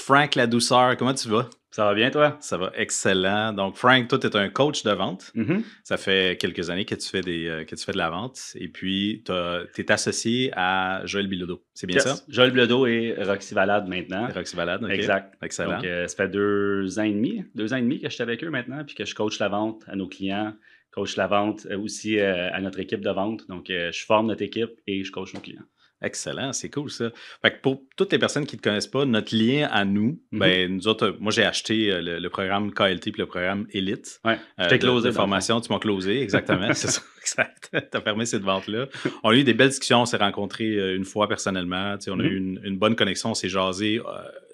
Frank La Douceur, comment tu vas? Ça va bien, toi? Ça va excellent. Donc, Frank, toi, tu es un coach de vente. Mhm. Ça fait quelques années que tu fais que tu fais de la vente. Et puis, tu es associé à Joël Bilodeau. C'est bien ça? Yes. Joël Bledo et Roxy Valade maintenant. Roxy Valade, OK. Exact. Excellent. Donc, ça fait 2 ans et demi que je suis avec eux maintenant, puis que je coach la vente à nos clients, coach la vente aussi à notre équipe de vente. Donc, je forme notre équipe et je coach nos clients. Excellent, c'est cool ça. Fait que pour toutes les personnes qui ne te connaissent pas, notre lien à nous, ben nous autres, moi j'ai acheté le programme KLT puis le programme Elite. Ouais, je t'ai closé. De formation, tu m'as closé, exactement. C'est ça, exact. Tu as fermé cette vente-là. On a eu des belles discussions, on s'est rencontrés une fois personnellement. On a eu une bonne connexion, on s'est jasé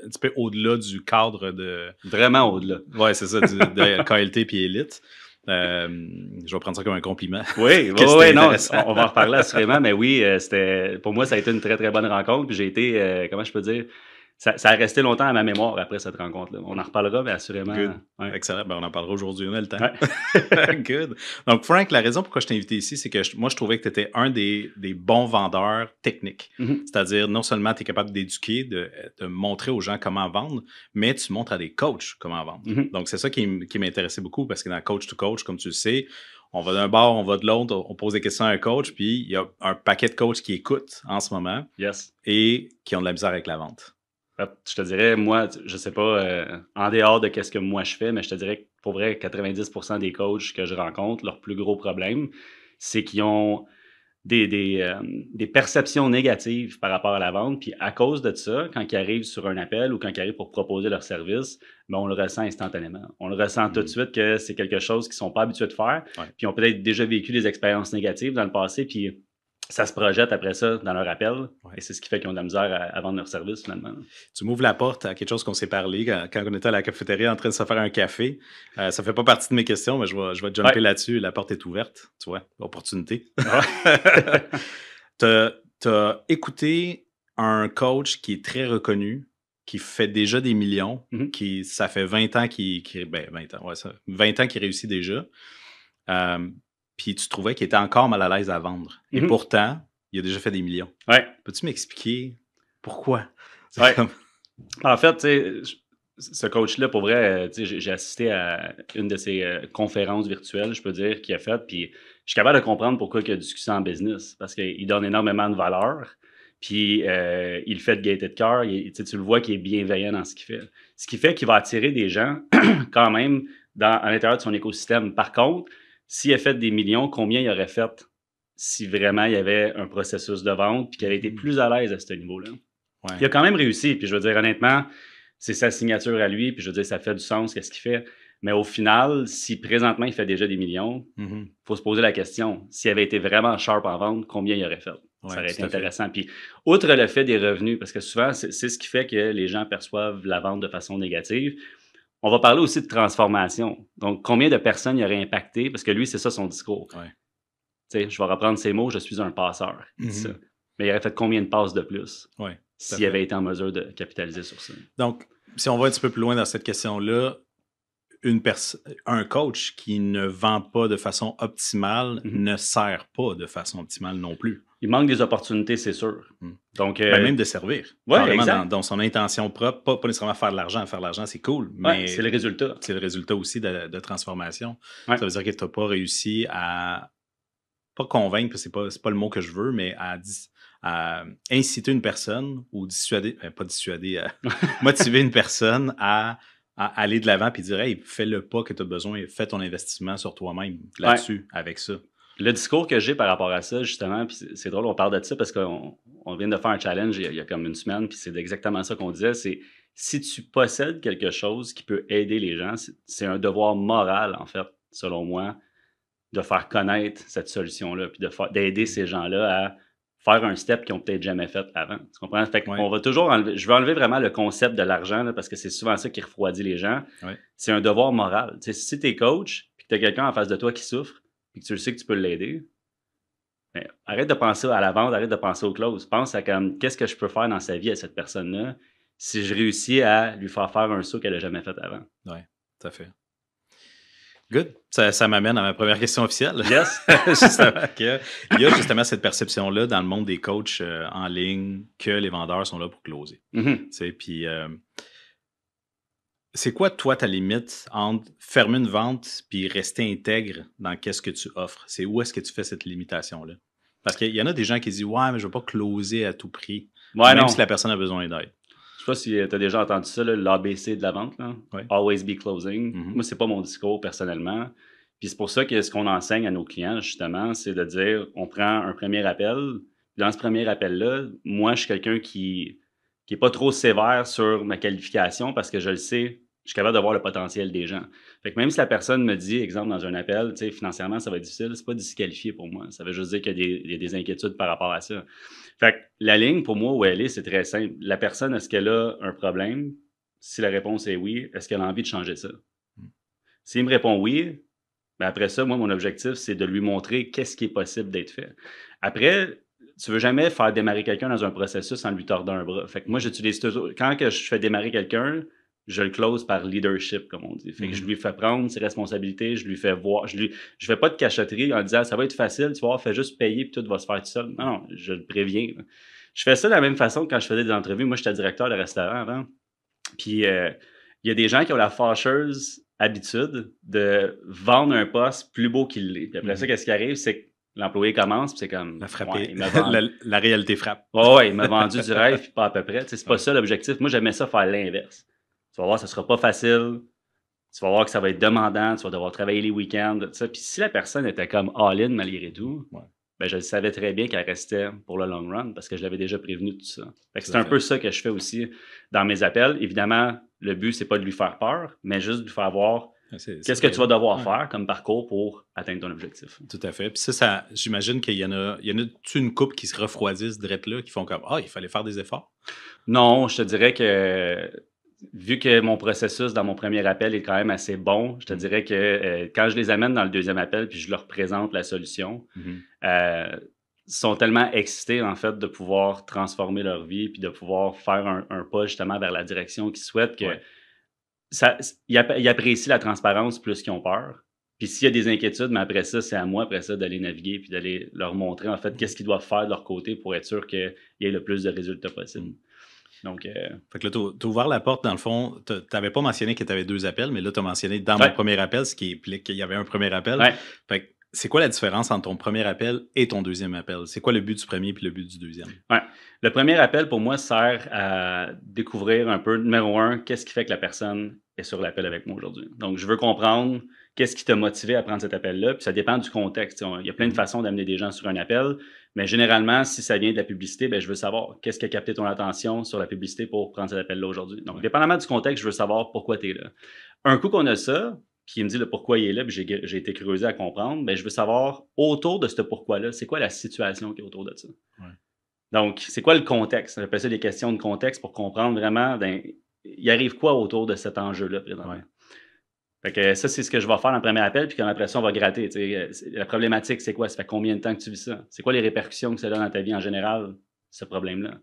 un petit peu au-delà du cadre de. Vraiment au-delà. Ouais, c'est ça, de KLT puis Elite. Je vais prendre ça comme un compliment. Oui, non, on va en reparler assurément, mais oui, pour moi, ça a été une très, très bonne rencontre. Puis j'ai été, comment je peux dire, ça a resté longtemps à ma mémoire après cette rencontre-là. On en reparlera, mais assurément. Good. Ouais. Excellent. Ben, on en parlera aujourd'hui, on a le temps. Ouais. Good. Donc, Frank, la raison pourquoi je t'ai invité ici, c'est que moi, je trouvais que tu étais un des bons vendeurs techniques. C'est-à-dire, non seulement tu es capable d'éduquer, de montrer aux gens comment vendre, mais tu montres à des coachs comment vendre. Donc, c'est ça qui m'intéressait beaucoup parce que dans Coach to Coach, comme tu le sais, on va d'un bord, on va de l'autre, on pose des questions à un coach, puis il y a un paquet de coachs qui écoutent en ce moment et qui ont de la misère avec la vente. Je te dirais, moi, je sais pas, en dehors de ce que moi je fais, mais je te dirais que pour vrai, 90% des coachs que je rencontre, leur plus gros problème, c'est qu'ils ont des perceptions négatives par rapport à la vente. Puis à cause de ça, quand ils arrivent sur un appel ou quand ils arrivent pour proposer leur service, ben on le ressent instantanément. On le ressent tout de suite que c'est quelque chose qu'ils sont pas habitués de faire. Ouais. Puis ils ont peut-être déjà vécu des expériences négatives dans le passé, puis ça se projette après ça dans leur appel. Ouais. Et c'est ce qui fait qu'ils ont de la misère à vendre leur service finalement. Tu m'ouvres la porte à quelque chose qu'on s'est parlé quand on était à la cafétéria en train de se faire un café. Ça fait pas partie de mes questions, mais je vais jumper là-dessus. La porte est ouverte, tu vois, opportunité. Ouais. T'as écouté un coach qui est très reconnu, qui fait déjà des millions, ça fait 20 ans qu'il 20 ans qu'il réussit déjà. Puis tu trouvais qu'il était encore mal à l'aise à vendre. Et pourtant, il a déjà fait des millions. Ouais. Peux-tu m'expliquer pourquoi? Ouais. En fait, tu sais, ce coach-là, pour vrai, j'ai assisté à une de ses conférences virtuelles, je peux dire, qu'il a faites. Puis je suis capable de comprendre pourquoi il a du succès en business. Parce qu'il donne énormément de valeur. Puis il fait de gaieté de cœur. Tu le vois qu'il est bienveillant dans ce qu'il fait. Ce qui fait qu'il va attirer des gens quand même à l'intérieur de son écosystème. Par contre, s'il a fait des millions, combien il aurait fait si vraiment il y avait un processus de vente puis qu'il avait été plus à l'aise à ce niveau-là? Ouais. Il a quand même réussi. Puis je veux dire, honnêtement, c'est sa signature à lui. Puis je veux dire, ça fait du sens, qu'est-ce qu'il fait. Mais au final, si présentement il fait déjà des millions, faut se poser la question. S'il avait été vraiment sharp en vente, combien il aurait fait? Ouais, ça aurait été intéressant. Puis, outre le fait des revenus, parce que souvent, c'est ce qui fait que les gens perçoivent la vente de façon négative, on va parler aussi de transformation. Donc, combien de personnes il aurait impacté? Parce que lui, c'est ça son discours. Ouais. Tu sais, je vais reprendre ses mots, je suis un passeur. Ça. Mais il aurait fait combien de passes de plus s'il avait été en mesure de capitaliser sur ça? Donc, si on va un petit peu plus loin dans cette question-là, un coach qui ne vend pas de façon optimale ne sert pas de façon optimale non plus. Il manque des opportunités, c'est sûr. Donc, même de servir. Oui, exact. Dans son intention propre, pas nécessairement faire de l'argent. Faire de l'argent, c'est cool, mais c'est le résultat. C'est le résultat aussi de transformation. Ouais. Ça veut dire que tu n'as pas réussi à, pas convaincre, parce que c'est pas le mot que je veux, mais à inciter une personne ou dissuader, pas dissuader, motiver une personne à aller de l'avant et dire « Hey, fais le pas que tu as besoin, fais ton investissement sur toi-même là-dessus, avec ça. » Le discours que j'ai par rapport à ça, justement, puis c'est drôle, on parle de ça parce qu'on vient de faire un challenge il y a comme une semaine, puis c'est exactement ça qu'on disait, c'est si tu possèdes quelque chose qui peut aider les gens, c'est un devoir moral, en fait, selon moi, de faire connaître cette solution-là, puis d'aider ces gens-là à faire un step qu'ils n'ont peut-être jamais fait avant. Tu comprends? Fait qu'on va toujours je veux enlever vraiment le concept de l'argent, là, parce que c'est souvent ça qui refroidit les gens. Ouais. C'est un devoir moral. Tu sais, si tu es coach, puis que tu as quelqu'un en face de toi qui souffre, puis que tu le sais que tu peux l'aider, ben, arrête de penser à la vente, arrête de penser au close. Pense à qu'est-ce que je peux faire dans sa vie à cette personne-là si je réussis à lui faire un saut qu'elle n'a jamais fait avant. Oui, tout à fait. Good. Ça m'amène à ma première question officielle. Yes! Il y a justement cette perception-là dans le monde des coachs en ligne que les vendeurs sont là pour closer. Puis C'est quoi, toi, ta limite entre fermer une vente puis rester intègre dans qu'est-ce que tu offres? C'est où est-ce que tu fais cette limitation-là? Parce qu'il y en a des gens qui disent ouais, mais je ne veux pas closer à tout prix, Ouais, même si non. la personne a besoin d'aide. Je sais pas si tu as déjà entendu ça, l'ABC de la vente, là. Ouais. Always be closing. Mhm. Moi, c'est pas mon discours personnellement. Puis c'est pour ça que ce qu'on enseigne à nos clients, justement, c'est de dire on prend un premier appel. Dans ce premier appel-là, moi, je suis quelqu'un qui est pas trop sévère sur ma qualification parce que je le sais, je suis capable de voir le potentiel des gens. Fait que même si la personne me dit, exemple, dans un appel, tu sais, financièrement, ça va être difficile, c'est pas disqualifié pour moi. Ça veut juste dire qu'il y a des inquiétudes par rapport à ça. Fait que la ligne, pour moi, où elle est, c'est très simple. La personne, est-ce qu'elle a un problème? Si la réponse est oui, est-ce qu'elle a envie de changer ça? S'il me répond oui, ben après ça, moi, mon objectif, c'est de lui montrer qu'est-ce qui est possible d'être fait. Après, tu veux jamais faire démarrer quelqu'un dans un processus en lui tordant un bras. Fait que moi, j'utilise toujours... Quand que je fais démarrer quelqu'un, je le close par leadership, comme on dit. Fait que je lui fais prendre ses responsabilités, je lui fais voir... Je fais pas de cachotterie en disant « ça va être facile, tu vas voir, fais juste payer puis tout va se faire tout seul ». Non, non, je le préviens. Je fais ça de la même façon que quand je faisais des entrevues. Moi, j'étais directeur de restaurant avant. Puis, il y a des gens qui ont la fâcheuse habitude de vendre un poste plus beau qu'il l'est. Puis après ça, qu'est-ce qui arrive? C'est que l'employé commence, puis c'est comme... La frapper. il m'a vendu... la réalité frappe. Ouais, il m'a vendu du rêve, puis pas à peu près. C'est pas ça l'objectif. Moi, j'aimais ça faire l'inverse. Tu vas voir, ça sera pas facile. Tu vas voir que ça va être demandant. Tu vas devoir travailler les week-ends. Tout ça. Puis si la personne était comme all-in malgré tout, ben, je savais très bien qu'elle restait pour le long run parce que je l'avais déjà prévenu de tout ça. C'est un peu ça que je fais aussi dans mes appels. Évidemment, le but, c'est pas de lui faire peur, mais juste de lui faire voir qu'est-ce que tu vas devoir faire comme parcours pour atteindre ton objectif. Tout à fait. Puis ça j'imagine qu'il y en a une couple qui se refroidissent direct là, qui font comme il fallait faire des efforts. Non, je te dirais que vu que mon processus dans mon premier appel est quand même assez bon, je te dirais que quand je les amène dans le deuxième appel puis je leur présente la solution, ils sont tellement excités en fait de pouvoir transformer leur vie puis de pouvoir faire un pas justement vers la direction qu'ils souhaitent que ils apprécient la transparence plus qu'ils ont peur. Puis s'il y a des inquiétudes, mais après ça, c'est à moi après ça d'aller naviguer puis d'aller leur montrer en fait qu'est-ce qu'ils doivent faire de leur côté pour être sûr qu'il y ait le plus de résultats possible. Donc, fait que là, tu as ouvert la porte, dans le fond, tu n'avais pas mentionné que tu avais 2 appels, mais là, tu as mentionné dans mon premier appel, ce qui implique qu'il y avait un premier appel. Fait que c'est quoi la différence entre ton premier appel et ton deuxième appel? C'est quoi le but du premier puis le but du deuxième? Le premier appel, pour moi, sert à découvrir un peu, numéro 1, qu'est-ce qui fait que la personne est sur l'appel avec moi aujourd'hui. Donc, je veux comprendre qu'est-ce qui t'a motivé à prendre cet appel-là, puis ça dépend du contexte. Il y a plein de façons d'amener des gens sur un appel, mais généralement, si ça vient de la publicité, ben, je veux savoir qu'est-ce qui a capté ton attention sur la publicité pour prendre cet appel-là aujourd'hui. Donc, dépendamment du contexte, je veux savoir pourquoi tu es là. Un coup qu'on a ça, puis il me dit le pourquoi il est là, puis j'ai été creusé à comprendre, ben, je veux savoir autour de ce pourquoi-là, c'est quoi la situation qui est autour de ça. Donc, c'est quoi le contexte? J'appelle ça des questions de contexte pour comprendre vraiment, il arrive quoi autour de cet enjeu-là présentement. Fait que ça, c'est ce que je vais faire dans le premier appel, puis après ça, on va gratter. La problématique, c'est quoi? Ça fait combien de temps que tu vis ça? C'est quoi les répercussions que ça donne dans ta vie en général, ce problème-là?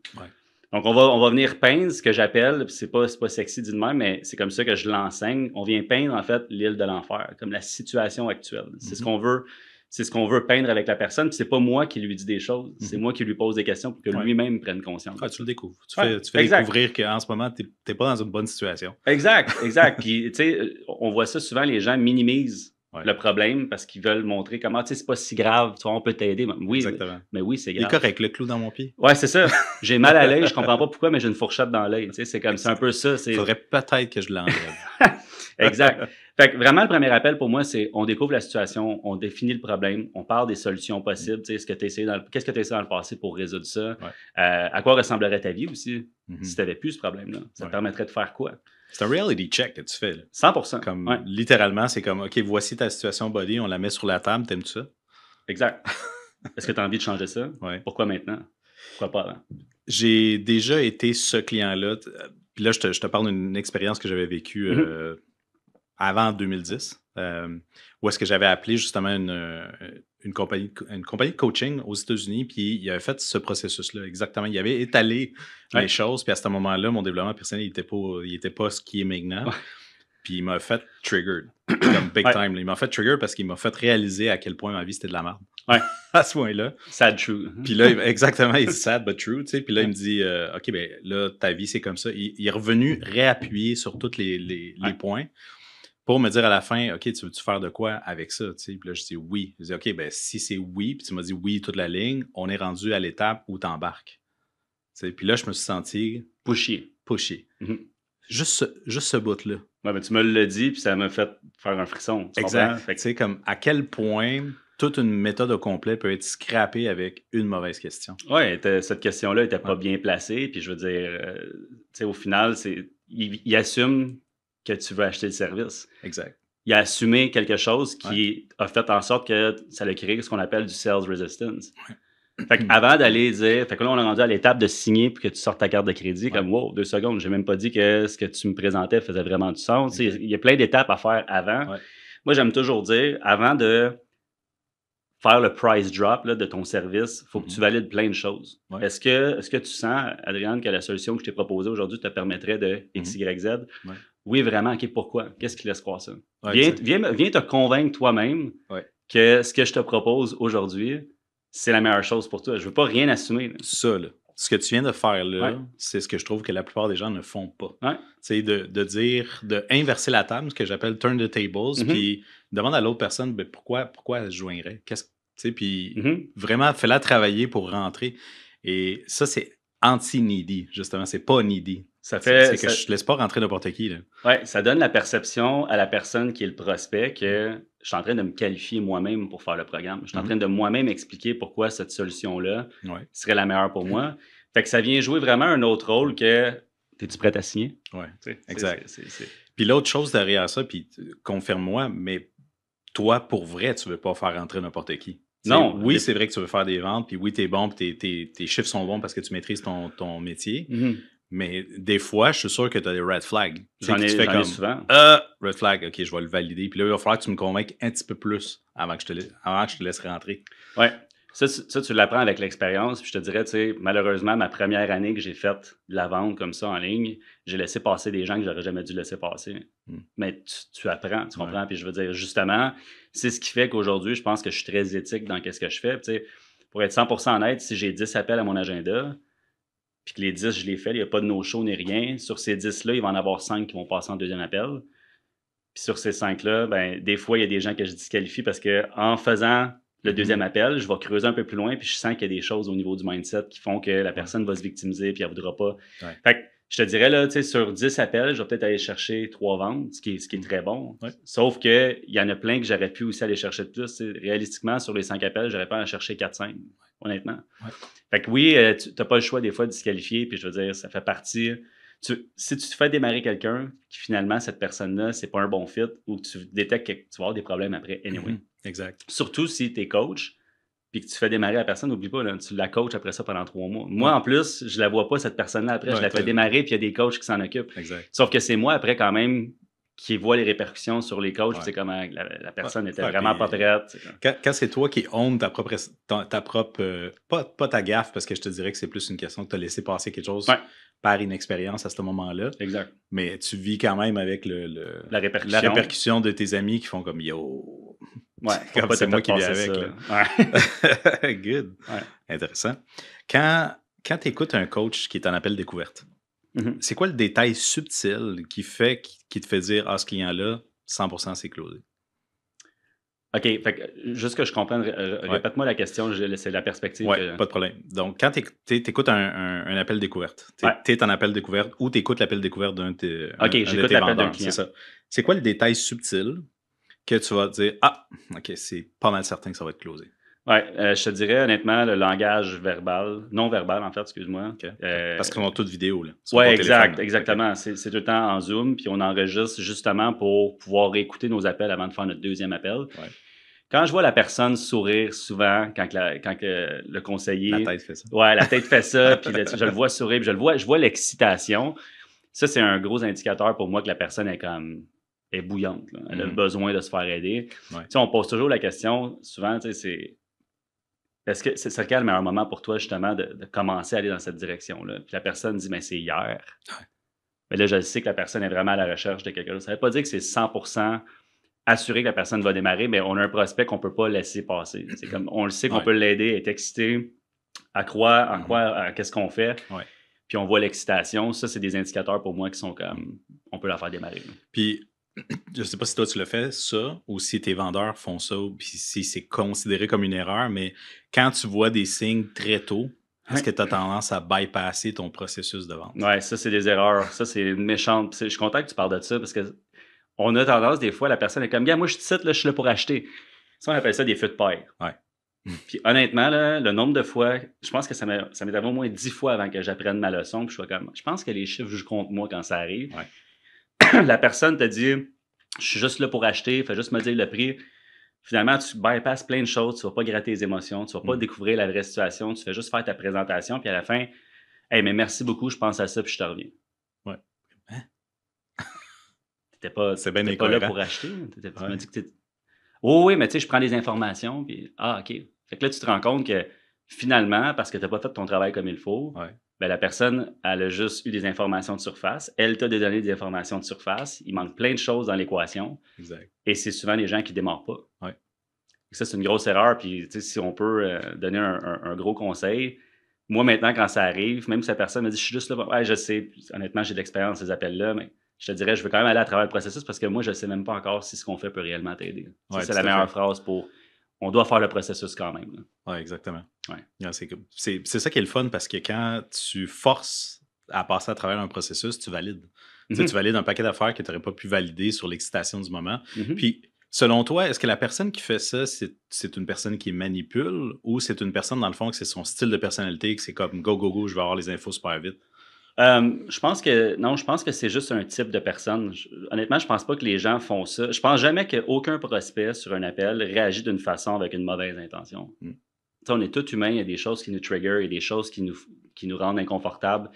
Donc, on va venir peindre ce que j'appelle, puis c'est pas sexy dit de même, mais c'est comme ça que je l'enseigne. On vient peindre, en fait, l'île de l'enfer, comme la situation actuelle. C'est ce qu'on veut. C'est ce qu'on veut peindre avec la personne, puis c'est pas moi qui lui dis des choses, c'est moi qui lui pose des questions pour que lui-même prenne conscience. Tu le découvres. Tu fais découvrir qu'en ce moment, t'es pas dans une bonne situation. Exact. Puis, tu sais, on voit ça souvent, les gens minimisent le problème parce qu'ils veulent montrer comment, tu sais, c'est pas si grave, tu vois, on peut t'aider. Oui, exactement. Mais oui, c'est grave. Il est correct, le clou dans mon pied. Ouais, c'est ça. J'ai mal à l'œil, je comprends pas pourquoi, mais j'ai une fourchette dans l'œil. Tu sais, c'est comme, c'est un peu ça. Il faudrait peut-être que je l'enlève. Exact. Fait que vraiment, le premier appel pour moi, c'est on découvre la situation, on définit le problème, on parle des solutions possibles. Qu'est-ce que tu as essayé dans le passé pour résoudre ça? À quoi ressemblerait ta vie aussi si tu n'avais plus ce problème-là? Ça te permettrait de faire quoi? C'est un reality check que tu fais. Là. 100%. Comme, littéralement, c'est comme, OK, voici ta situation body, on la met sur la table, t'aimes-tu ça? Exact. Est-ce que tu as envie de changer ça? Pourquoi maintenant? Pourquoi pas avant? J'ai déjà été ce client-là. Puis là, je te parle d'une expérience que j'avais vécue avant 2010, où est-ce que j'avais appelé justement une compagnie de coaching aux États-Unis, puis il avait fait ce processus-là, exactement. Il avait étalé les choses, puis à ce moment-là, mon développement personnel, il était pas ce qui est maintenant. Puis il m'a fait trigger, comme big Ouais. time. Là. Il m'a fait trigger parce qu'il m'a fait réaliser à quel point ma vie c'était de la merde. Ouais. À ce point-là. Sad true. Puis là, exactement, il dit sad but true, tu sais. Puis là, Ouais. il me dit, OK, ben là, ta vie c'est comme ça. Il est revenu réappuyer sur tous les points pour me dire à la fin, OK, tu veux-tu faire de quoi avec ça, tu sais. Puis là, je dis oui. Je dis, OK, ben si c'est oui, puis tu m'as dit oui toute la ligne, on est rendu à l'étape où t'embarques. Tu sais. Puis là, je me suis senti Pushy. Mm-hmm. Juste ce bout-là. Ouais, ben, tu me l'as dit, puis ça m'a fait faire un frisson. Exact. Tu sais, comme à quel point toute une méthode au complet peut être scrappée avec une mauvaise question. Oui, cette question-là n'était pas bien placée. Puis je veux dire, tu sais, au final, il assume que tu veux acheter le service. Exact. Il a assumé quelque chose qui a fait en sorte que ça a créé ce qu'on appelle du sales resistance. Ouais. Fait qu'avant d'aller dire, fait que là, on est rendu à l'étape de signer pour que tu sortes ta carte de crédit, comme wow, 2 secondes, j'ai même pas dit que ce que tu me présentais faisait vraiment du sens. Il y a plein d'étapes à faire avant. Ouais. Moi, j'aime toujours dire, avant de faire le price drop là, de ton service, il faut que tu valides plein de choses. Ouais. Est-ce que tu sens, Adriane, que la solution que je t'ai proposée aujourd'hui te permetrait de X, Y, Z? Ouais. Oui, vraiment. OK, pourquoi? Qu'est-ce qui laisse croire ça? Ouais, viens te convaincre toi-même que ce que je te propose aujourd'hui, c'est la meilleure chose pour toi. Je ne veux pas rien assumer. Là. Ça, là. Ce que tu viens de faire là, c'est ce que je trouve que la plupart des gens ne font pas. C'est de dire, de inverser la table, ce que j'appelle turn the tables, puis demande à l'autre personne ben, pourquoi elle se joindrait. Puis vraiment, fais-la travailler pour rentrer. Et ça, c'est anti-needy, justement. C'est pas needy. C'est que je ne laisse pas rentrer n'importe qui. Oui, ça donne la perception à la personne qui est le prospect que je suis en train de me qualifier moi-même pour faire le programme. Je suis en train de moi-même expliquer pourquoi cette solution-là serait la meilleure pour moi. Fait que ça vient jouer vraiment un autre rôle que « T'es-tu prêt à signer? » Oui, exact. Puis l'autre chose derrière ça, puis confirme-moi, mais toi, pour vrai, tu ne veux pas faire rentrer n'importe qui. Non. Oui, c'est vrai que tu veux faire des ventes, puis oui, tu es bon, puis tes chiffres sont bons parce que tu maîtrises ton métier. Mais des fois, je suis sûr que tu as des red flags. J'en ai souvent. Red flag, OK, je vais le valider. Puis là, il va falloir que tu me convainques un petit peu plus avant que je te laisse rentrer. Oui. Ça, tu l'apprends avec l'expérience. Puis je te dirais, tu sais, malheureusement, ma première année que j'ai fait de la vente comme ça en ligne, j'ai laissé passer des gens que j'aurais jamais dû laisser passer. Mais tu apprends, tu comprends? Puis je veux dire, justement, c'est ce qui fait qu'aujourd'hui, je pense que je suis très éthique dans ce que je fais. Tu sais, pour être 100% honnête, si j'ai 10 appels à mon agenda, puis que les 10, je les fais, il n'y a pas de no-show ni rien, sur ces 10-là, il va en avoir 5 qui vont passer en deuxième appel. Puis sur ces 5-là, ben, des fois, il y a des gens que je disqualifie parce qu'en faisant le deuxième appel, je vais creuser un peu plus loin, puis je sens qu'il y a des choses au niveau du mindset qui font que la personne va se victimiser, puis elle ne voudra pas. Fait que je te dirais, là, tu sais, sur 10 appels, je vais peut-être aller chercher 3 ventes, ce qui est très bon. Sauf qu'il y en a plein que j'aurais pu aussi aller chercher de plus. Réalistiquement, sur les 5 appels, j'aurais pas à en chercher 4-5, honnêtement. Fait que oui, tu n'as pas le choix des fois de disqualifier, puis je veux dire, ça fait partie. Si tu fais démarrer quelqu'un, qui finalement, cette personne-là, c'est pas un bon fit, ou que tu détectes que tu vas avoir des problèmes après, anyway. Exact. Surtout si tu es coach, puis que tu fais démarrer la personne, n'oublie pas, là, tu la coaches après ça pendant 3 mois. Moi, en plus, je la vois pas, cette personne-là, après, je la fais démarrer, puis il y a des coachs qui s'en occupent. Exact. Sauf que c'est moi, après, quand même, qui voit les répercussions sur les coachs, c'est comment la personne était vraiment pas prête. Quand c'est toi qui own ta propre pas ta gaffe, parce que je te dirais que c'est plus une question que tu as laissé passer quelque chose par inexpérience à ce moment-là. Exact. Mais tu vis quand même avec la répercussion de tes amis qui font comme yo. Ouais, comme c'est moi qui vis avec. Là. Good. Ouais. Intéressant. Quand tu écoutes un coach qui est en appel découverte, c'est quoi le détail subtil qui te fait dire ce client-là, 100% c'est closé? OK, fait que, juste que je comprenne, répète-moi la question, c'est la perspective. Oui, pas de problème. Donc, quand tu écoutes un appel découverte, tu es en appel découverte ou tu écoutes l'appel découverte d'un de tes vendeurs. C'est ça. C'est quoi le détail subtil que tu vas te dire, OK, c'est pas mal certain que ça va être closé? Oui, je te dirais honnêtement, le langage non verbal, en fait, excuse-moi. Okay. Parce qu'ils sont toutes vidéo, là. Oui, exactement. Okay. C'est tout le temps en Zoom, puis on enregistre justement pour pouvoir réécouter nos appels avant de faire notre deuxième appel. Ouais. Quand je vois la personne sourire souvent, quand le conseiller... La tête fait ça. Oui, la tête fait ça, puis je le vois sourire, puis je vois l'excitation. Ça, c'est un gros indicateur pour moi que la personne est bouillante. Là. Elle a besoin de se faire aider. Ouais. On pose toujours la question, souvent, c'est... Est-ce que c'est le meilleur moment pour toi, justement, de commencer à aller dans cette direction-là? Puis la personne dit, mais c'est hier. Mais là, je sais que la personne est vraiment à la recherche de quelque chose. Ça ne veut pas dire que c'est 100% assuré que la personne va démarrer, mais on a un prospect qu'on ne peut pas laisser passer. C'est comme, on le sait qu'on peut l'aider, être excité, à croire à qu'est-ce qu'on fait. Ouais. Puis on voit l'excitation. Ça, c'est des indicateurs pour moi qui sont comme, on peut la faire démarrer. Puis, je sais pas si toi tu le fais, ça, ou si tes vendeurs font ça, puis si c'est considéré comme une erreur, mais quand tu vois des signes très tôt, est-ce que tu as tendance à bypasser ton processus de vente? Ouais, ça, c'est des erreurs. Ça, c'est une méchante. Je suis content que tu parles de ça parce que on a tendance, des fois, la personne est comme, gars, moi, je suis là, je suis là pour acheter. Ça, on appelle ça des feux de paille. Ouais. Puis honnêtement, là, le nombre de fois, je pense que ça m'est arrivé au moins 10 fois avant que j'apprenne ma leçon. Puis je suis comme, je pense que les chiffres jouent contre moi quand ça arrive. Ouais. La personne te dit, je suis juste là pour acheter, fais juste me dire le prix. Finalement, tu bypasses plein de choses, tu vas pas gratter les émotions, tu vas pas découvrir la vraie situation, tu fais juste faire ta présentation, puis à la fin, hey, mais merci beaucoup, je pense à ça, puis je te reviens. Ouais. Hein? T'étais pas, c'est bien pas là pour acheter. Tu m'as dit que oui, mais tu sais, je prends des informations, puis OK. Fait que là, tu te rends compte que finalement, parce que tu n'as pas fait ton travail comme il faut, ben, la personne, elle a juste eu des informations de surface. Elle t'a donné des informations de surface. Il manque plein de choses dans l'équation. Exact. Et c'est souvent les gens qui ne démarrent pas. Ouais. Ça, c'est une grosse erreur. Puis, tu sais, si on peut donner un gros conseil, moi, maintenant, quand ça arrive, même si la personne me dit, je suis juste là, ouais, je sais, honnêtement, j'ai de l'expérience ces appels-là, mais je te dirais, je veux quand même aller à travers le processus parce que moi, je ne sais même pas encore si ce qu'on fait peut réellement t'aider. Ouais, c'est la meilleure phrase pour on doit faire le processus quand même. Oui, exactement. Ouais. C'est ça qui est le fun parce que quand tu forces à passer à travers un processus, tu valides. Tu valides un paquet d'affaires que tu n'aurais pas pu valider sur l'excitation du moment. Puis, selon toi, est-ce que la personne qui fait ça, c'est une personne qui manipule ou c'est une personne, dans le fond, que c'est son style de personnalité, que c'est comme go, go, go, je vais avoir les infos super vite? Je pense que c'est juste un type de personne. Honnêtement, je pense pas que les gens font ça. Je pense jamais qu'aucun prospect sur un appel réagit d'une façon avec une mauvaise intention. On est tous humains, il y a des choses qui nous trigger, il y a des choses qui nous rendent inconfortables.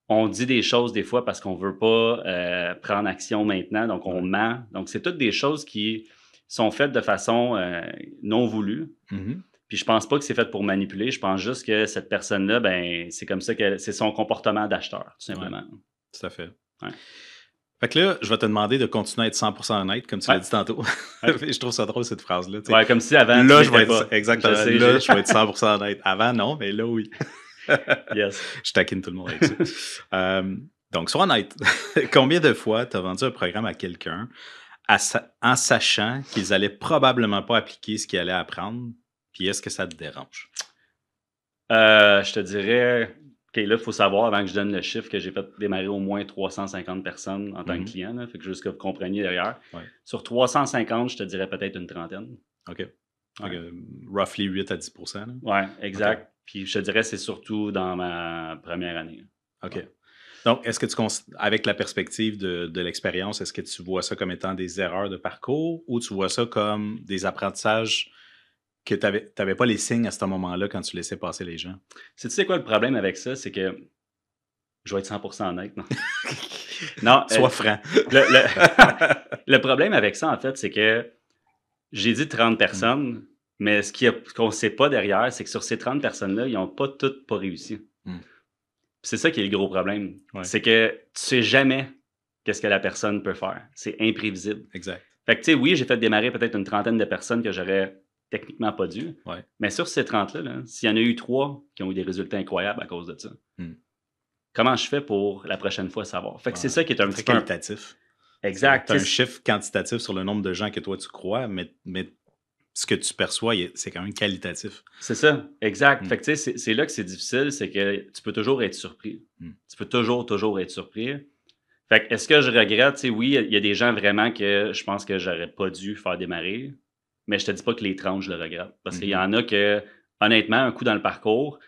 On dit des choses des fois parce qu'on veut pas prendre action maintenant, donc on ment. Donc, c'est toutes des choses qui sont faites de façon non voulue. Puis je pense pas que c'est fait pour manipuler. Je pense juste que cette personne-là, ben, c'est comme ça que c'est son comportement d'acheteur, tout simplement. Ouais, tout à fait. Ouais. Fait que là, je vais te demander de continuer à être 100% honnête, comme tu l'as dit tantôt. Je trouve ça drôle, cette phrase-là. Ouais, comme si avant, là, je vais être exactement. Je vais être 100% honnête. Avant, non, mais là, oui. Yes. Je taquine tout le monde avec ça. Donc, sois honnête. Combien de fois tu as vendu un programme à quelqu'un en sachant qu'ils allaient probablement pas appliquer ce qu'ils allaient apprendre? Puis est-ce que ça te dérange? Je te dirais, OK, là, il faut savoir, avant que je donne le chiffre, que j'ai fait démarrer au moins 350 personnes en tant que client. Là, fait que juste que vous compreniez derrière. Ouais. Sur 350, je te dirais peut-être une trentaine. OK. Roughly 8 à 10%. Oui, exact. Okay. Puis je te dirais, c'est surtout dans ma première année. OK. Ouais. Donc, est-ce que avec la perspective de l'expérience, est-ce que tu vois ça comme étant des erreurs de parcours ou tu vois ça comme des apprentissages que tu n'avais pas les signes à ce moment-là quand tu laissais passer les gens? Tu sais quoi le problème avec ça? C'est que je vais être 100% honnête. Non, sois franc. Le problème avec ça, en fait, c'est que j'ai dit 30 personnes, mais qu'on ne sait pas derrière, c'est que sur ces 30 personnes-là, ils n'ont pas toutes pas réussi. C'est ça qui est le gros problème. Ouais. C'est que tu ne sais jamais qu'est-ce que la personne peut faire. C'est imprévisible. Exact. Fait que, tu sais, oui, j'ai fait démarrer peut-être une trentaine de personnes que j'aurais techniquement pas dû. Ouais. Mais sur ces 30-là, s'il y en a eu 3 qui ont eu des résultats incroyables à cause de ça, comment je fais pour la prochaine fois savoir? Fait que c'est ça qui est un petit peu qualitatif. Exact. Tu as un chiffre quantitatif sur le nombre de gens que toi tu crois, mais ce que tu perçois, c'est quand même qualitatif. C'est ça, exact. Fait que tu sais, c'est là que c'est difficile, c'est que tu peux toujours être surpris. Tu peux toujours être surpris. Fait que est-ce que je regrette? Tu sais, oui, il y a des gens vraiment que je pense que j'aurais pas dû faire démarrer, mais je te dis pas que les 30, je le regrette. Parce qu'il y en a que, honnêtement, un coup dans le parcours,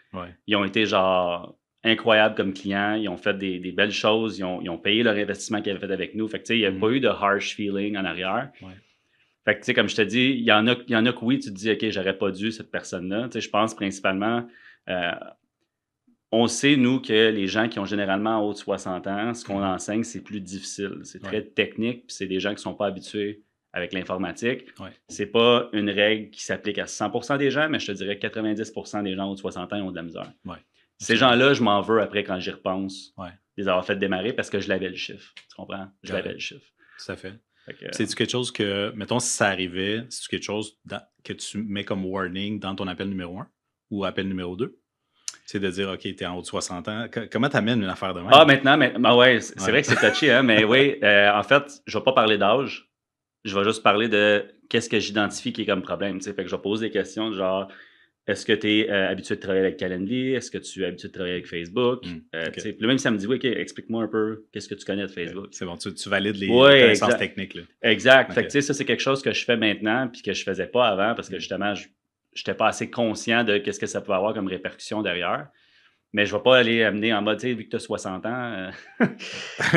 ils ont été genre incroyables comme clients, ils ont fait des belles choses, ils ont payé leur investissement qu'ils avaient fait avec nous. Fait que tu sais, il n'y a pas eu de harsh feeling en arrière. Fait que, tu sais, comme je te dis, il y en a que oui, tu te dis, OK, j'aurais pas dû cette personne-là. Tu sais, je pense principalement, on sait, nous, que les gens qui ont généralement en haut de 60 ans, ce qu'on enseigne, c'est plus difficile. C'est très technique, puis c'est des gens qui ne sont pas habitués avec l'informatique. C'est pas une règle qui s'applique à 100% des gens, mais je te dirais que 90% des gens en haut de 60 ans ont de la misère. Ces gens-là, je m'en veux après quand j'y repense. les avoir fait démarrer parce que je l'avais le chiffre. Tu comprends? Je l'avais le chiffre. Tout à fait. Fait que, C'est-tu quelque chose que, mettons, si ça arrivait, c'est-tu quelque chose que tu mets comme warning dans ton appel numéro 1 ou appel numéro 2? C'est de dire, OK, t'es en haut de 60 ans. Comment t'amènes une affaire de même? Ah, maintenant, ouais, c'est vrai que c'est touché, hein, mais oui, en fait, je vais pas parler d'âge. Je vais juste parler de qu'est-ce que j'identifie qui est comme problème. Fait que je vais poser des questions de genre, est-ce que tu es habitué de travailler avec Calendly? Est-ce que tu es habitué de travailler avec Facebook? Okay. Puis même si ça me dit, oui, OK, explique-moi un peu qu'est-ce que tu connais de Facebook. C'est bon, tu valides les connaissances techniques. Là. Exact. Okay. Fait que ça, c'est quelque chose que je fais maintenant puis que je faisais pas avant parce que justement, je n'étais pas assez conscient de qu'est-ce que ça peut avoir comme répercussion derrière. Mais je ne vais pas aller amener en mode, tu sais, vu que tu as 60 ans,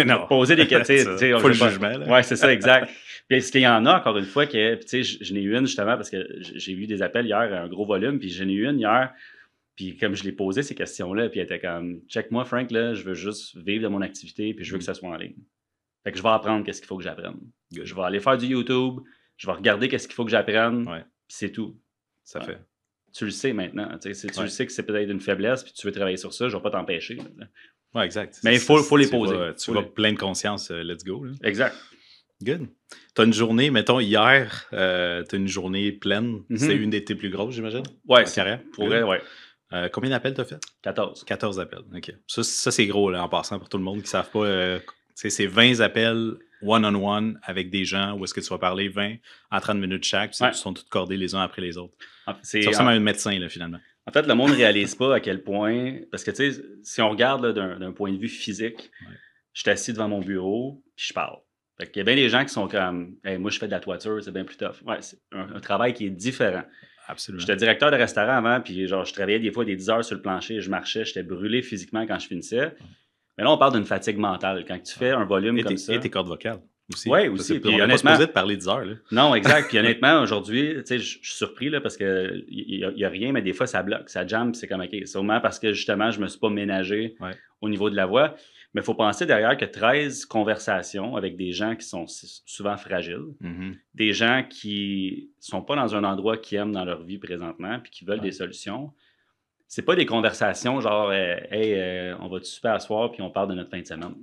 non. poser des questions. Faut le jugement. Oui, c'est ça, exact. Puis est-ce qu'il y en a, encore une fois, que, tu sais, je n'ai eu une justement parce que j'ai eu des appels hier à un gros volume, puis j'en ai eu une hier, puis comme je l'ai posé ces questions-là, puis elle était comme, check-moi, Frank, là, je veux juste vivre de mon activité, puis je veux que ça soit en ligne. Fait que je vais apprendre qu'est-ce qu'il faut que j'apprenne. Je vais aller faire du YouTube, je vais regarder qu'est-ce qu'il faut que j'apprenne, puis c'est tout. Ça fait. Tu le sais maintenant. Tu le sais que c'est peut-être une faiblesse, puis tu veux travailler sur ça, je ne vais pas t'empêcher. Oui, exact. Mais il faut les poser. Tu vas plein de conscience, let's go. Là. Exact. Good. Tu as une journée, mettons, hier, tu as une journée pleine. C'est une de tes plus grosses, j'imagine? Oui, carrière. Pour vrai, oui. Combien d'appels tu as fait? 14. 14 appels, OK. Ça c'est gros, là, en passant, pour tout le monde qui ne savent pas. C'est 20 appels one-on-one avec des gens où est-ce que tu vas parler 20 en 30 minutes chaque, puis ils sont tous cordés les uns après les autres. Ça ressemble à un médecin, là, finalement. En fait, le monde ne réalise pas à quel point... Parce que, tu sais, si on regarde d'un point de vue physique, je suis assis devant mon bureau, puis je parle. Fait qu'il y a bien des gens qui sont comme hey, « moi, je fais de la toiture, c'est bien plus tough. » Ouais, c'est un travail qui est différent. Absolument. J'étais directeur de restaurant avant, puis genre, je travaillais des fois des 10 heures sur le plancher, je marchais, j'étais brûlé physiquement quand je finissais. Mais là, on parle d'une fatigue mentale. Quand tu fais un volume comme ça... Et tes cordes vocales aussi. Oui, aussi. Puis, on n'est pas supposé de parler 10 heures. Là. Non, exact. Puis honnêtement, aujourd'hui, tu sais, je suis surpris là, parce qu'il n'y a rien, mais des fois, ça bloque, ça jamme, puis c'est comme, OK, sûrement parce que justement, je ne me suis pas ménagé au niveau de la voix. Mais il faut penser derrière que 13 conversations avec des gens qui sont souvent fragiles, des gens qui ne sont pas dans un endroit qu'ils aiment dans leur vie présentement, puis qui veulent des solutions. C'est pas des conversations genre hey, on va super à soir puis on parle de notre fin de semaine.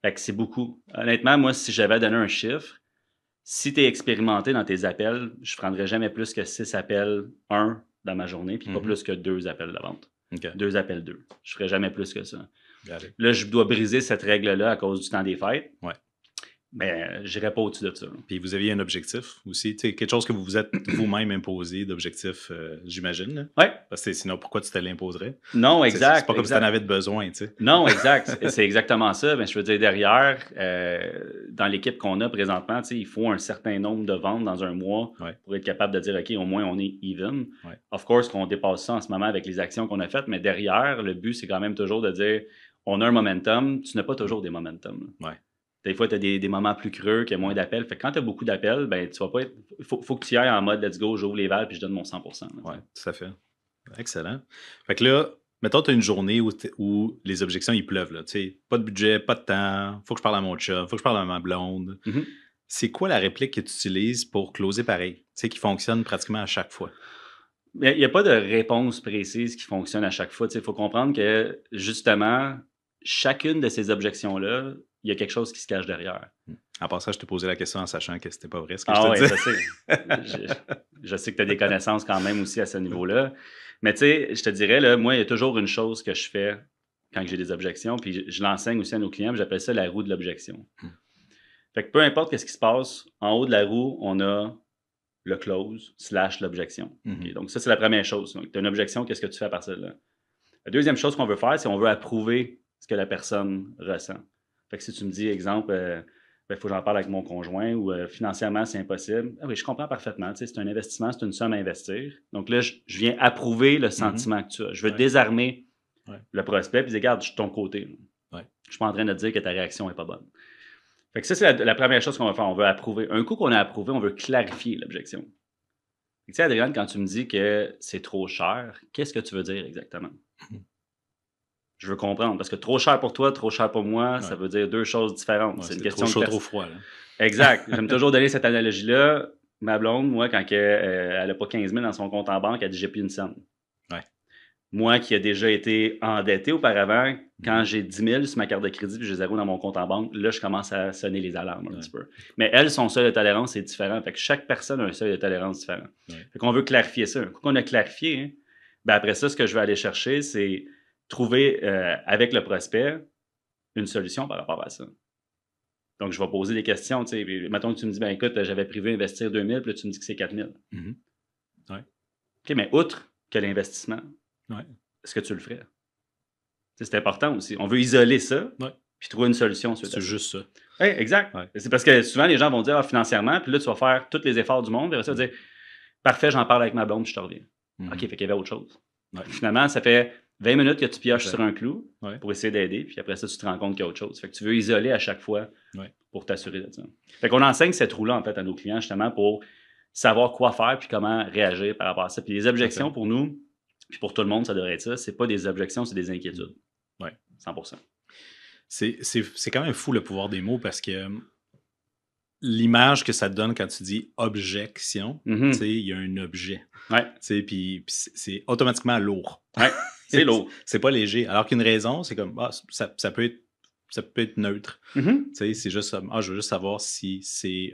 Fait que c'est beaucoup. Honnêtement, moi, si j'avais donné un chiffre, si tu es expérimenté dans tes appels, je ne prendrais jamais plus que 6 appels, 1 dans ma journée, puis pas plus que 2 appels de vente. 2 appels 2. Je ne ferais jamais plus que ça. Là, je dois briser cette règle-là à cause du temps des fêtes. Ouais. Mais je n'irais pas au-dessus de ça. Puis vous aviez un objectif aussi, quelque chose que vous vous êtes vous-même imposé d'objectif, j'imagine. Oui. Parce que sinon, pourquoi tu te l'imposerais? Non, exact. C'est pas comme si tu en avais besoin, tu sais. Non, exact. C'est exactement ça. Mais je veux dire, derrière, dans l'équipe qu'on a présentement, il faut un certain nombre de ventes dans un mois pour être capable de dire, OK, au moins, on est even. Of course, qu'on dépasse ça en ce moment avec les actions qu'on a faites, mais derrière, le but, c'est quand même toujours de dire, on a un momentum. Tu n'as pas toujours des momentum. Des fois, tu as des moments plus creux, qu'il y a moins d'appels. Fait que quand tu as beaucoup d'appels, ben, tu vas pas être. Faut que tu y ailles en mode let's go, j'ouvre les valves puis je donne mon 100%. Oui, tout à fait. Excellent. Fait que là, mettons, tu as une journée où les objections, ils pleuvent. Là, pas de budget, pas de temps, faut que je parle à mon chat, faut que je parle à ma blonde. C'est quoi la réplique que tu utilises pour closer pareil? Qui fonctionne pratiquement à chaque fois? Il n'y a pas de réponse précise qui fonctionne à chaque fois. Il faut comprendre que, justement, chacune de ces objections-là, il y a quelque chose qui se cache derrière. En passant, je t'ai posé la question en sachant que c'était pas vrai ce que je te dis. Je sais. Je sais que tu as des connaissances quand même aussi à ce niveau-là. Mais tu sais, je te dirais, là, moi, il y a toujours une chose que je fais quand j'ai des objections, puis je l'enseigne aussi à nos clients, j'appelle ça la roue de l'objection. Fait que peu importe ce qui se passe, en haut de la roue, on a le close / l'objection. Okay? Donc ça, c'est la première chose. Donc, tu as une objection, qu'est-ce que tu fais à partir de là? La deuxième chose qu'on veut faire, c'est qu'on veut approuver ce que la personne ressent. Fait que si tu me dis, exemple, il faut que j'en parle avec mon conjoint ou financièrement, c'est impossible. Ah oui, je comprends parfaitement. C'est un investissement, c'est une somme à investir. Donc là, je viens approuver le sentiment que tu as. Je veux désarmer le prospect et dire, regarde, je suis de ton côté. Je ne suis pas en train de te dire que ta réaction n'est pas bonne. Fait que ça, c'est la première chose qu'on va faire. On veut approuver. Un coup qu'on a approuvé, on veut clarifier l'objection. Tu sais, Adrienne, quand tu me dis que c'est trop cher, qu'est-ce que tu veux dire exactement? Je veux comprendre. Parce que trop cher pour toi, trop cher pour moi, ça veut dire deux choses différentes. C'est une question trop chaud, trop froid. Là. Exact. J'aime toujours donner cette analogie-là. Ma blonde, moi, quand elle n'a pas 15 000 dans son compte en banque, elle dit « j'ai plus une scène ». Moi qui ai déjà été endetté auparavant, quand Mhm. j'ai 10 000 sur ma carte de crédit puis j'ai 0 dans mon compte en banque, là, je commence à sonner les alarmes un Ouais. petit peu. Mais elle, son seuil de tolérance est différent. Fait que chaque personne a un seuil de tolérance différent. Ouais. Fait qu'on veut clarifier ça. Quand on a clarifié, hein, ben après ça, ce que je vais aller chercher, c'est trouver avec le prospect une solution par rapport à ça. Donc, je vais poser des questions. Tu sais, mettons que tu me dis, ben écoute, j'avais prévu investir 2 000, puis là, tu me dis que c'est 4 000. Mhm. Ouais. OK, mais outre que l'investissement, Ouais. est-ce que tu le ferais? Tu sais, c'est important aussi. On veut isoler ça, Ouais. puis trouver une solution suite à C'est ça. juste ça. Oui, exact. Ouais. C'est parce que souvent, les gens vont dire financièrement, puis là, tu vas faire tous les efforts du monde, puis après ça, tu vas dire parfait, j'en parle avec ma blonde, puis je te reviens. Mhm. OK, fait qu'il y avait autre chose. Ouais. Finalement, ça fait 20 minutes que tu pioches Exact. sur un clou Ouais. pour essayer d'aider, puis après ça, tu te rends compte qu'il y a autre chose. Fait que tu veux isoler à chaque fois Ouais. pour t'assurer de ça. Fait qu'on enseigne cette roue-là, en fait, à nos clients, justement, pour savoir quoi faire puis comment réagir par rapport à ça. Puis les objections, pour nous, puis pour tout le monde, ça devrait être ça. C'est pas des objections, c'est des inquiétudes. Ouais. 100%. C'est quand même fou le pouvoir des mots parce que l'image que ça te donne quand tu dis objection, Mhm. il y a un objet. Ouais. Puis c'est automatiquement lourd. Ouais, c'est lourd. C'est pas léger. Alors qu'une raison, c'est comme ça peut être neutre. Mhm. C'est juste je veux juste savoir si c'est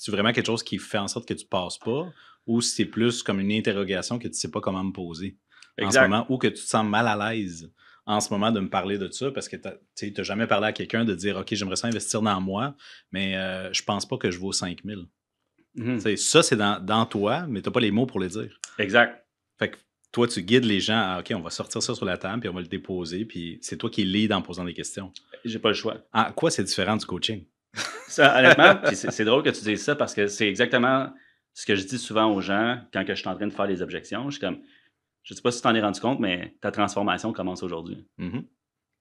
vraiment quelque chose qui fait en sorte que tu passes pas ou si c'est plus comme une interrogation que tu sais pas comment me poser en ce Exact. moment ou que tu te sens mal à l'aise en ce moment de me parler de ça parce que tu n'as jamais parlé à quelqu'un de dire OK, j'aimerais ça investir dans moi, mais je pense pas que je vaux 5 000. Mhm. Ça, c'est dans toi, mais tu n'as pas les mots pour le dire. Exact. Fait que toi, tu guides les gens à OK, on va sortir ça sur la table puis on va le déposer, puis c'est toi qui lead en posant des questions. J'ai pas le choix. En quoi c'est différent du coaching? Ça, honnêtement, puis c'est drôle que tu dises ça parce que c'est exactement ce que je dis souvent aux gens quand que je suis en train de faire des objections. Je suis comme, je sais pas si tu t'en es rendu compte, mais ta transformation commence aujourd'hui. Mm-hmm.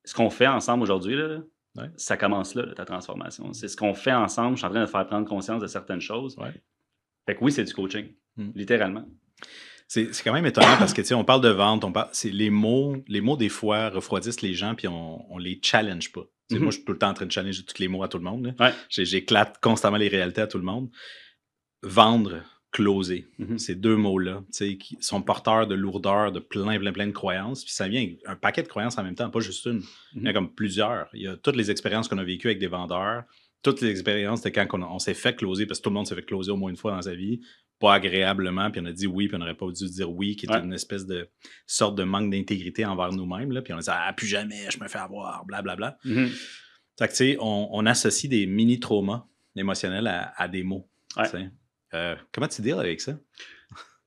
Ce qu'on fait ensemble aujourd'hui, là, Ouais. ça commence là, ta transformation. C'est ce qu'on fait ensemble. Je suis en train de te faire prendre conscience de certaines choses. Ouais. Fait que oui, c'est du coaching, littéralement. C'est quand même étonnant parce que, tu sais, on parle de vente, c'est les mots, des fois, refroidissent les gens puis on les challenge pas. Tu sais, moi, je suis tout le temps en train de challenger tous les mots à tout le monde. Là. Ouais. J'éclate constamment les réalités à tout le monde. Vendre, closer, ces deux mots-là, tu sais, qui sont porteurs de lourdeur, de plein de croyances. Puis ça vient avec un paquet de croyances en même temps, pas juste une. Il y en a comme plusieurs. Il y a toutes les expériences qu'on a vécues avec des vendeurs, toutes les expériences de quand on s'est fait closer, parce que tout le monde s'est fait closer au moins une fois dans sa vie, pas agréablement, puis on a dit oui, puis on n'aurait pas dû dire oui, qui est une espèce de sorte de manque d'intégrité envers nous-mêmes, là, puis on a dit plus jamais, je me fais avoir, blablabla. Fait que, tu sais, on associe des mini-traumas émotionnels à des mots. Ouais. Comment tu deals avec ça?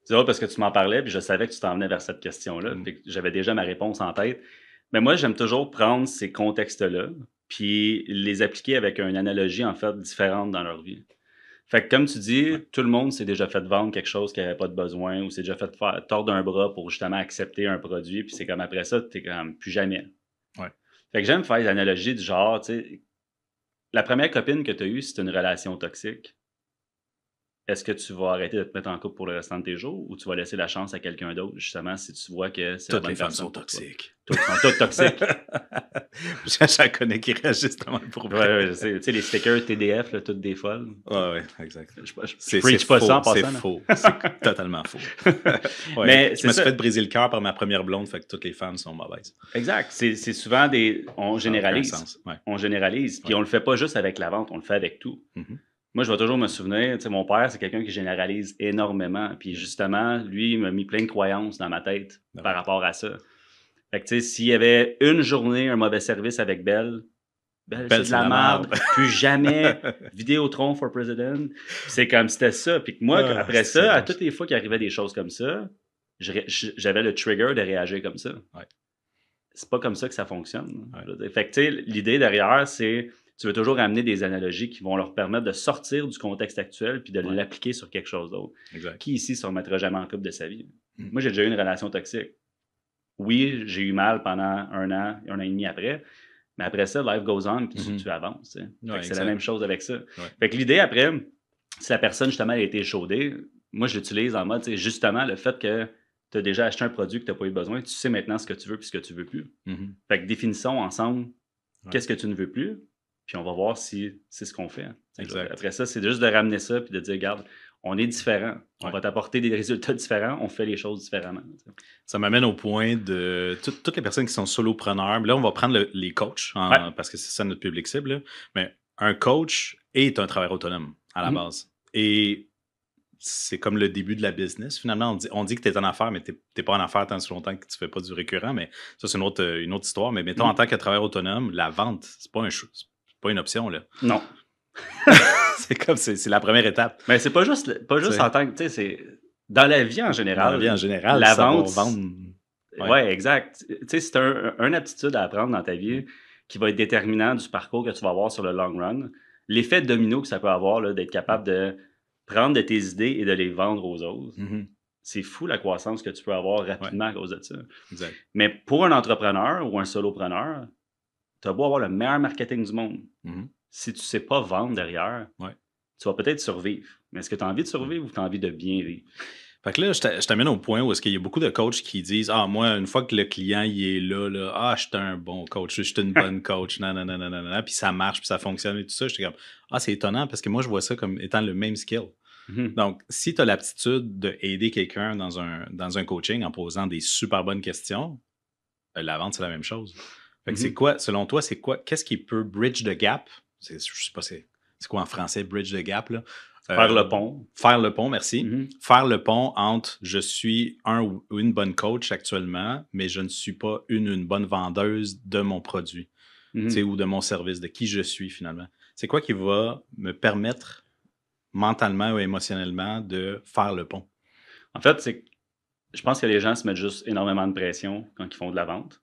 C'est drôle parce que tu m'en parlais, puis je savais que tu t'en venais vers cette question-là. Puis j'avais déjà ma réponse en tête. Mais moi, j'aime toujours prendre ces contextes-là, puis les appliquer avec une analogie, en fait, différente dans leur vie. Fait que comme tu dis, tout le monde s'est déjà fait vendre quelque chose qui n'avait pas de besoin ou s'est déjà fait tordre un bras pour justement accepter un produit, puis c'est comme après ça, t'es comme plus jamais. Ouais. Fait que j'aime faire des analogies du genre, tu sais, la première copine que tu as eue, c'est une relation toxique. Est-ce que tu vas arrêter de te mettre en couple pour le restant de tes jours ou tu vas laisser la chance à quelqu'un d'autre, justement, si tu vois que c'est la bonne personne? Toutes les femmes sont toxiques. Toutes sont toutes toxiques. J'en connais qui réagissent tellement pour vrai. Ouais, je sais. Tu sais, les stickers TDF, là, toutes des folles. Ouais, exact. Je preach pas ça en passant. C'est faux. C'est totalement faux. Ouais, mais je me suis fait briser le cœur par ma première blonde, fait que toutes les femmes sont mauvaises. Exact. C'est souvent on généralise. Ouais. On généralise. Puis on le fait pas juste avec la vente, on le fait avec tout. Moi, je vais toujours me souvenir, tu sais, mon père, c'est quelqu'un qui généralise énormément. Puis justement, lui, il m'a mis plein de croyances dans ma tête par rapport à ça. Fait que, tu sais, s'il y avait une journée, un mauvais service avec Belle, c'est de la merde. Plus jamais Vidéotron for President. C'est comme c'était ça. Puis que moi, après ça, à toutes les fois qu'il arrivait des choses comme ça, j'avais le trigger de réagir comme ça. Ouais. C'est pas comme ça que ça fonctionne. Ouais. Fait que, tu sais, l'idée derrière, c'est tu veux toujours amener des analogies qui vont leur permettre de sortir du contexte actuel puis de l'appliquer sur quelque chose d'autre. Exact. Qui ici se remettra jamais en couple de sa vie? Moi, j'ai déjà eu une relation toxique. Oui, j'ai eu mal pendant un an et demi après, mais après ça, life goes on puis tu avances. C'est la même chose avec ça. Fait que l'idée après, si la personne justement a été échaudée, moi je l'utilise en mode justement le fait que tu as déjà acheté un produit que tu n'as pas eu besoin, tu sais maintenant ce que tu veux et ce que tu veux plus. Fait que définissons ensemble qu'est-ce que tu ne veux plus. Puis on va voir si c'est ce qu'on fait. Exact. Après ça, c'est juste de ramener ça puis de dire, regarde, On est différent. On Ouais. va t'apporter des résultats différents. On fait les choses différemment. Ça m'amène au point de toutes les personnes qui sont solopreneurs. Là, on va prendre les coachs, Ouais. parce que c'est ça notre public cible. Là. Mais un coach est un travailleur autonome à la base. Et c'est comme le début de la business. Finalement, on dit que tu es en affaires, mais tu n'es pas en affaires tant si longtemps que tu ne fais pas du récurrent. Mais ça, c'est une autre histoire. Mais mettons, en tant que travailleur autonome, la vente, c'est pas une option. Là. Non. c'est la première étape. Mais c'est pas juste en tant que, tu sais, c'est dans la vie en général. Dans la vie en général, la vente, vendre. Ouais, exact. Tu sais, c'est une aptitude à apprendre dans ta vie qui va être déterminant du parcours que tu vas avoir sur le long run. L'effet domino que ça peut avoir, là, d'être capable de prendre de tes idées et de les vendre aux autres. C'est fou la croissance que tu peux avoir rapidement à cause de ça. Exact. Mais pour un entrepreneur ou un solopreneur, tu as beau avoir le meilleur marketing du monde. Si tu ne sais pas vendre derrière, tu vas peut-être survivre. Mais est-ce que tu as envie de survivre ou tu as envie de bien vivre? Fait que là, je t'amène au point où est-ce qu'il y a beaucoup de coachs qui disent « Ah, moi, une fois que le client il est là, je suis un bon coach, je suis une bonne coach, nanana, puis ça marche, puis ça fonctionne et tout ça. » J'étais comme « Ah, c'est étonnant parce que moi, je vois ça comme étant le même skill. » Donc, si tu as l'aptitude d'aider quelqu'un dans un coaching en posant des super bonnes questions, la vente, c'est la même chose. Fait que c'est quoi, selon toi, qu'est-ce qui peut bridge the gap? Je sais pas, c'est quoi en français, bridge the gap, là? Faire le pont. Faire le pont, merci. Faire le pont entre je suis un ou une bonne coach actuellement, mais je ne suis pas une bonne vendeuse de mon produit ou de mon service, de qui je suis finalement. C'est quoi qui va me permettre mentalement ou émotionnellement de faire le pont? En fait, je pense que les gens se mettent juste énormément de pression quand ils font de la vente.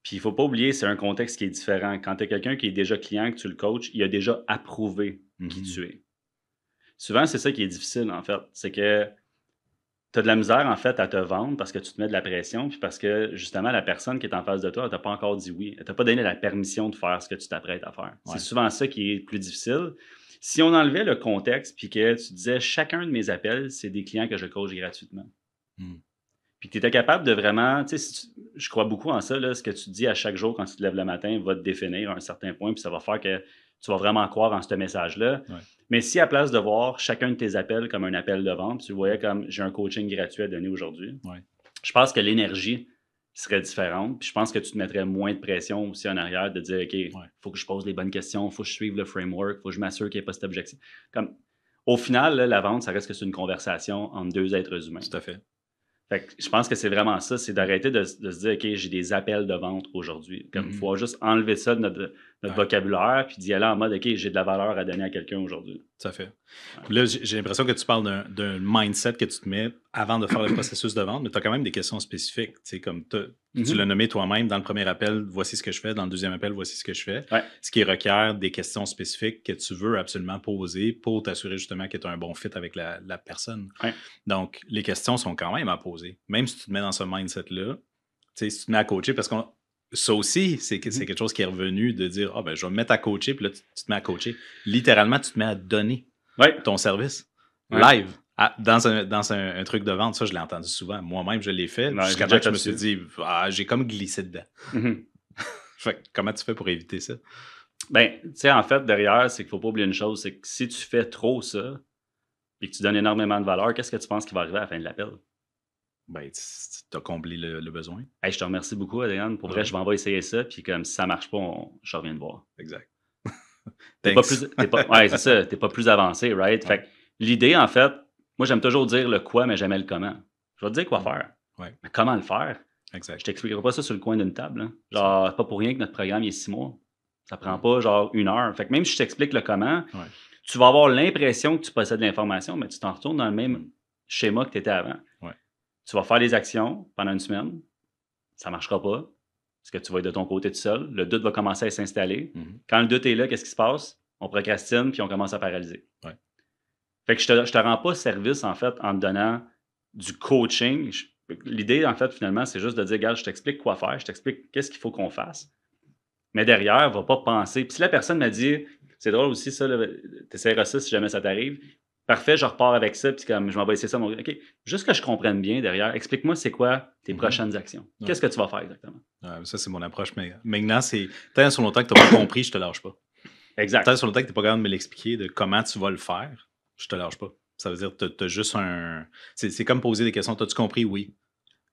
Puis il ne faut pas oublier, c'est un contexte qui est différent. Quand tu as quelqu'un qui est déjà client, que tu le coaches, il a déjà approuvé qui tu es. Souvent, c'est ça qui est difficile, en fait. C'est que tu as de la misère, en fait, à te vendre parce que tu te mets de la pression, puis parce que, justement, la personne qui est en face de toi, elle t'a pas encore dit oui. Elle t'a pas donné la permission de faire ce que tu t'apprêtes à faire. C'est souvent ça qui est plus difficile. Si on enlevait le contexte, puis que tu disais, chacun de mes appels, c'est des clients que je coach gratuitement. Puis tu étais capable de vraiment, tu sais, je crois beaucoup en ça, là, ce que tu dis à chaque jour quand tu te lèves le matin va te définir à un certain point, puis ça va faire que tu vas vraiment croire en ce message-là. Mais si à place de voir chacun de tes appels comme un appel de vente, tu le voyais comme j'ai un coaching gratuit à donner aujourd'hui, je pense que l'énergie serait différente. Puis je pense que tu te mettrais moins de pression aussi en arrière de dire, OK, il faut que je pose les bonnes questions, il faut que je suive le framework, il faut que je m'assure qu'il n'y ait pas cet objectif. Comme, au final, là, la vente, ça reste que c'est une conversation entre deux êtres humains. Tout à fait. Fait que je pense que c'est vraiment ça, c'est d'arrêter de se dire, OK, j'ai des appels de vente aujourd'hui. Comme il faut juste enlever ça de notre vocabulaire puis d'y aller en mode, OK, j'ai de la valeur à donner à quelqu'un aujourd'hui. Tout à fait. Là, j'ai l'impression que tu parles d'un mindset que tu te mets avant de faire le processus de vente, mais tu as quand même des questions spécifiques. Tu sais, comme tu l'as nommé toi-même dans le premier appel, voici ce que je fais. Dans le deuxième appel, voici ce que je fais. Ce qui requiert des questions spécifiques que tu veux absolument poser pour t'assurer justement que tu as un bon fit avec la personne. Donc, les questions sont quand même à poser. Même si tu te mets dans ce mindset-là, tu sais, si tu te mets à coacher, parce que ça aussi, c'est quelque chose qui est revenu de dire, ah ben, je vais me mettre à coacher, puis là, tu te mets à coacher. Littéralement, tu te mets à donner ton service live. Dans un truc de vente, ça, je l'ai entendu souvent. Moi-même, je l'ai fait. Jusqu'à temps que je me suis dit, j'ai comme glissé dedans. Fait que, comment tu fais pour éviter ça? Ben, tu sais, en fait, derrière, c'est qu'il ne faut pas oublier une chose, c'est que si tu fais trop ça et que tu donnes énormément de valeur, qu'est-ce que tu penses qui va arriver à la fin de l'appel? Ben, tu as comblé le besoin. Hey, je te remercie beaucoup, Adrian. Pour vrai, je vais essayer ça, puis comme si ça ne marche pas, je reviens te voir. Exact. Ouais, c'est ça. Tu n'es pas plus avancé, right? Fait que l'idée, en fait, moi, j'aime toujours dire le quoi, mais jamais le comment. Je vais te dire quoi faire. Mais comment le faire? Exact. Je t'expliquerai pas ça sur le coin d'une table. Hein. Genre, c'est pas pour rien que notre programme il est 6 mois. Ça prend pas genre 1 heure. Fait que même si je t'explique le comment, tu vas avoir l'impression que tu possèdes l'information, mais tu t'en retournes dans le même schéma que tu étais avant. Tu vas faire des actions pendant une semaine. Ça marchera pas. Parce que tu vas être de ton côté tout seul. Le doute va commencer à s'installer. Quand le doute est là, qu'est-ce qui se passe? On procrastine puis on commence à paralyser. Fait que je te rends pas service, en fait, en te donnant du coaching. L'idée, en fait, finalement, c'est juste de dire, regarde, je t'explique quoi faire, je t'explique qu'est-ce qu'il faut qu'on fasse. Mais derrière, va pas penser. Puis si la personne m'a dit, c'est drôle aussi, ça, tu essaieras ça si jamais ça t'arrive. Parfait, je repars avec ça, puis comme je m'en vais essayer ça. OK, juste que je comprenne bien derrière, explique-moi c'est quoi tes prochaines actions. Qu'est-ce que tu vas faire exactement? Ça, c'est mon approche. Mais maintenant, c'est tant sur longtemps que tu n'as pas compris, je te lâche pas. Exact. Tant sur longtemps que tu n'es pas capable de me l'expliquer de comment tu vas le faire, je te lâche pas. Ça veut dire que tu as juste un... C'est comme poser des questions. T'as-tu compris? Oui.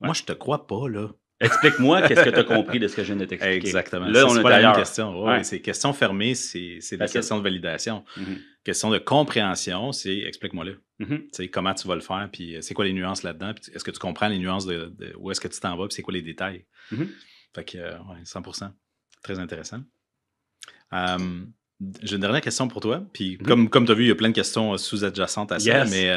Ouais. Moi, je te crois pas, là. Explique-moi qu'est-ce que tu as compris de ce que je viens de t'expliquer. Exactement. Là, on c'est est pas la même ailleurs. question. Ouais, c'est question fermée, c'est des Facile. questions de validation. Mhm. Question de compréhension, c'est explique-moi-le. Mhm. Tu sais, comment tu vas le faire, puis c'est quoi les nuances là-dedans, puis est-ce que tu comprends les nuances de où est-ce que tu t'en vas, puis c'est quoi les détails. Mhm. Fait que, ouais, 100%. Très intéressant. J'ai une dernière question pour toi. Puis, comme tu as vu, il y a plein de questions sous-adjacentes à ça. Yes. Mais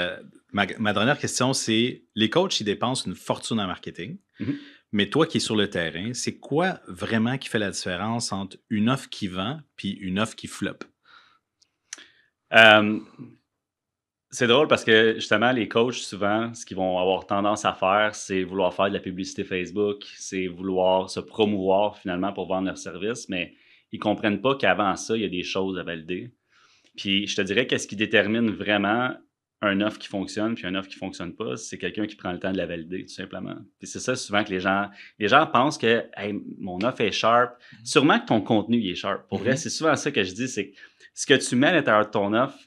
ma dernière question, c'est les coachs, ils dépensent une fortune en marketing. Mhm. Mais toi qui es sur le terrain, c'est quoi vraiment qui fait la différence entre une offre qui vend puis une offre qui floppe? C'est drôle parce que justement, les coachs, souvent, ce qu'ils vont avoir tendance à faire, c'est vouloir faire de la publicité Facebook, c'est vouloir se promouvoir finalement pour vendre leurs services, mais ils ne comprennent pas qu'avant ça, il y a des choses à valider. Puis je te dirais qu'est-ce qui détermine vraiment un offre qui fonctionne puis un offre qui ne fonctionne pas, c'est quelqu'un qui prend le temps de la valider, tout simplement. Puis c'est ça souvent que les gens pensent que hey, mon offre est sharp. Sûrement que ton contenu il est sharp. Pour vrai, c'est souvent ça que je dis, c'est que ce que tu mets à l'intérieur de ton offre,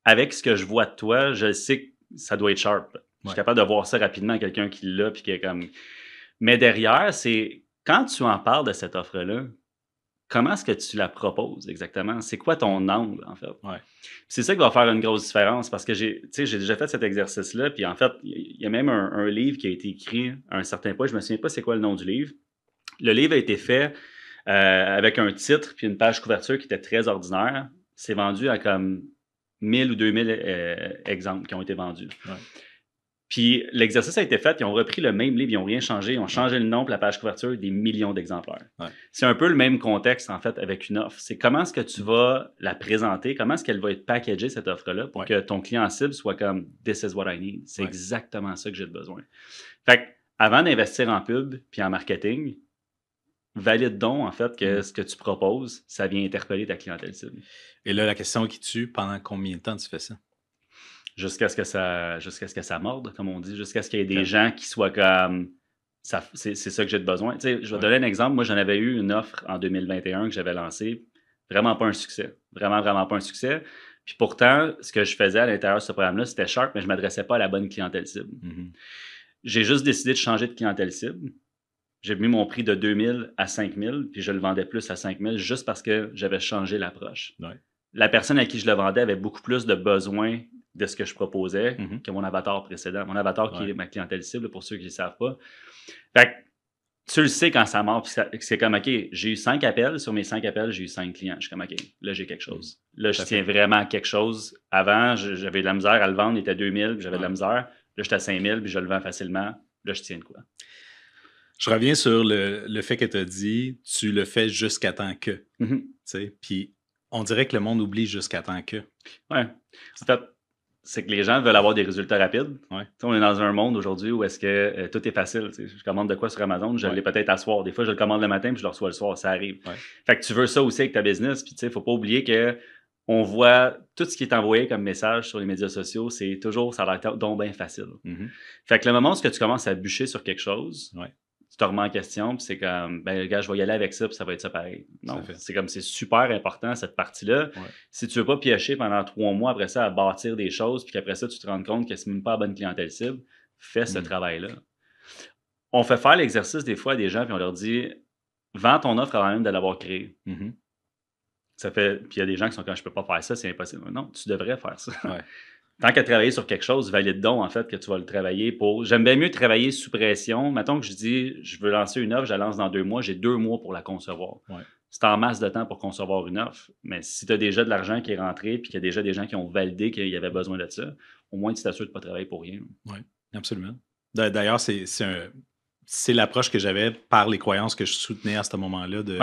avec ce que je vois de toi, je sais que ça doit être sharp. Je suis capable de voir ça rapidement à quelqu'un qui l'a puis qui est comme. Mais derrière, c'est quand tu en parles de cette offre-là, comment est-ce que tu la proposes exactement? C'est quoi ton angle, en fait? Ouais. C'est ça qui va faire une grosse différence parce que j'ai déjà fait cet exercice-là. Puis en fait, il y a même un livre qui a été écrit à un certain point. Je me souviens pas c'est quoi le nom du livre. Le livre a été fait avec un titre puis une page couverture qui était très ordinaire. C'est vendu à comme 1000 ou 2000 exemples qui ont été vendus. Ouais. Puis l'exercice a été fait, ils ont repris le même livre, ils n'ont rien changé, ils ont changé le nom et la page couverture, des millions d'exemplaires. Ouais. C'est un peu le même contexte, en fait, avec une offre. C'est comment est-ce que tu vas la présenter, comment est-ce qu'elle va être packagée, cette offre-là, pour que ton client cible soit comme « This is what I need ». C'est exactement ça que j'ai besoin. Fait que, avant d'investir en pub puis en marketing, valide donc, en fait, que ce que tu proposes, ça vient interpeller ta clientèle cible. Et là, la question qui tue, pendant combien de temps tu fais ça? Jusqu'à ce que ça morde, comme on dit, jusqu'à ce qu'il y ait des gens qui soient comme ça, c'est ça que j'ai de besoin. Tu sais, je vais te donner un exemple. Moi, j'en avais eu une offre en 2021 que j'avais lancée. Vraiment pas un succès. Vraiment, vraiment pas un succès. Puis pourtant, ce que je faisais à l'intérieur de ce programme-là, c'était sharp, mais je ne m'adressais pas à la bonne clientèle cible. Mm-hmm. J'ai juste décidé de changer de clientèle cible. J'ai mis mon prix de 2000 à 5000, puis je le vendais plus à 5000 juste parce que j'avais changé l'approche. Ouais. La personne à qui je le vendais avait beaucoup plus de besoins de ce que je proposais que mon avatar précédent. Mon avatar qui est ma clientèle cible, pour ceux qui ne le savent pas. Fait que tu le sais quand ça mord, c'est comme, OK, j'ai eu 5 appels. Sur mes 5 appels, j'ai eu 5 clients. Je suis comme, OK, là, j'ai quelque chose. Là, je tiens vraiment à quelque chose. Avant, j'avais de la misère à le vendre. Il était à 2000, puis j'avais de la misère. Là, j'étais à 5000, puis je le vends facilement. Là, je tiens de quoi? Je reviens sur le fait que tu as dit, tu le fais jusqu'à temps que. Tu sais, puis on dirait que le monde oublie jusqu'à temps que. Oui. En fait, c'est que les gens veulent avoir des résultats rapides. Ouais. On est dans un monde aujourd'hui où est-ce que tout est facile. Je commande de quoi sur Amazon, je l'ai peut-être à soir. Des fois, je le commande le matin puis je le reçois le soir. Ça arrive. Ouais. Fait que tu veux ça aussi avec ta business. Puis, il ne faut pas oublier que on voit tout ce qui est envoyé comme message sur les médias sociaux, c'est toujours, ça a l'air donc bien facile. Fait que le moment où tu commences à bûcher sur quelque chose, tu te remets en question, puis c'est comme, ben, gars, je vais y aller avec ça, puis ça va être ça pareil. Non, c'est comme, c'est super important, cette partie-là. Ouais. Si tu veux pas piocher pendant 3 mois après ça à bâtir des choses, puis qu'après ça, tu te rends compte que c'est même pas la bonne clientèle cible, fais ce travail-là. On fait faire l'exercice des fois à des gens, puis on leur dit, vends ton offre avant même de l'avoir créée. Ça fait, puis il y a des gens qui sont comme, je peux pas faire ça, c'est impossible. Non, tu devrais faire ça. Ouais. Tant qu'à travailler sur quelque chose, valide donc, en fait, que tu vas le travailler pour... J'aime bien mieux travailler sous pression. Mettons que je dis, je veux lancer une offre, je la lance dans 2 mois, j'ai 2 mois pour la concevoir. Ouais. C'est en masse de temps pour concevoir une offre. Mais si tu as déjà de l'argent qui est rentré puis qu'il y a déjà des gens qui ont validé qu'il y avait besoin de ça, au moins, tu t'assures de ne pas travailler pour rien. Oui, absolument. D'ailleurs, c'est l'approche que j'avais par les croyances que je soutenais à ce moment-là de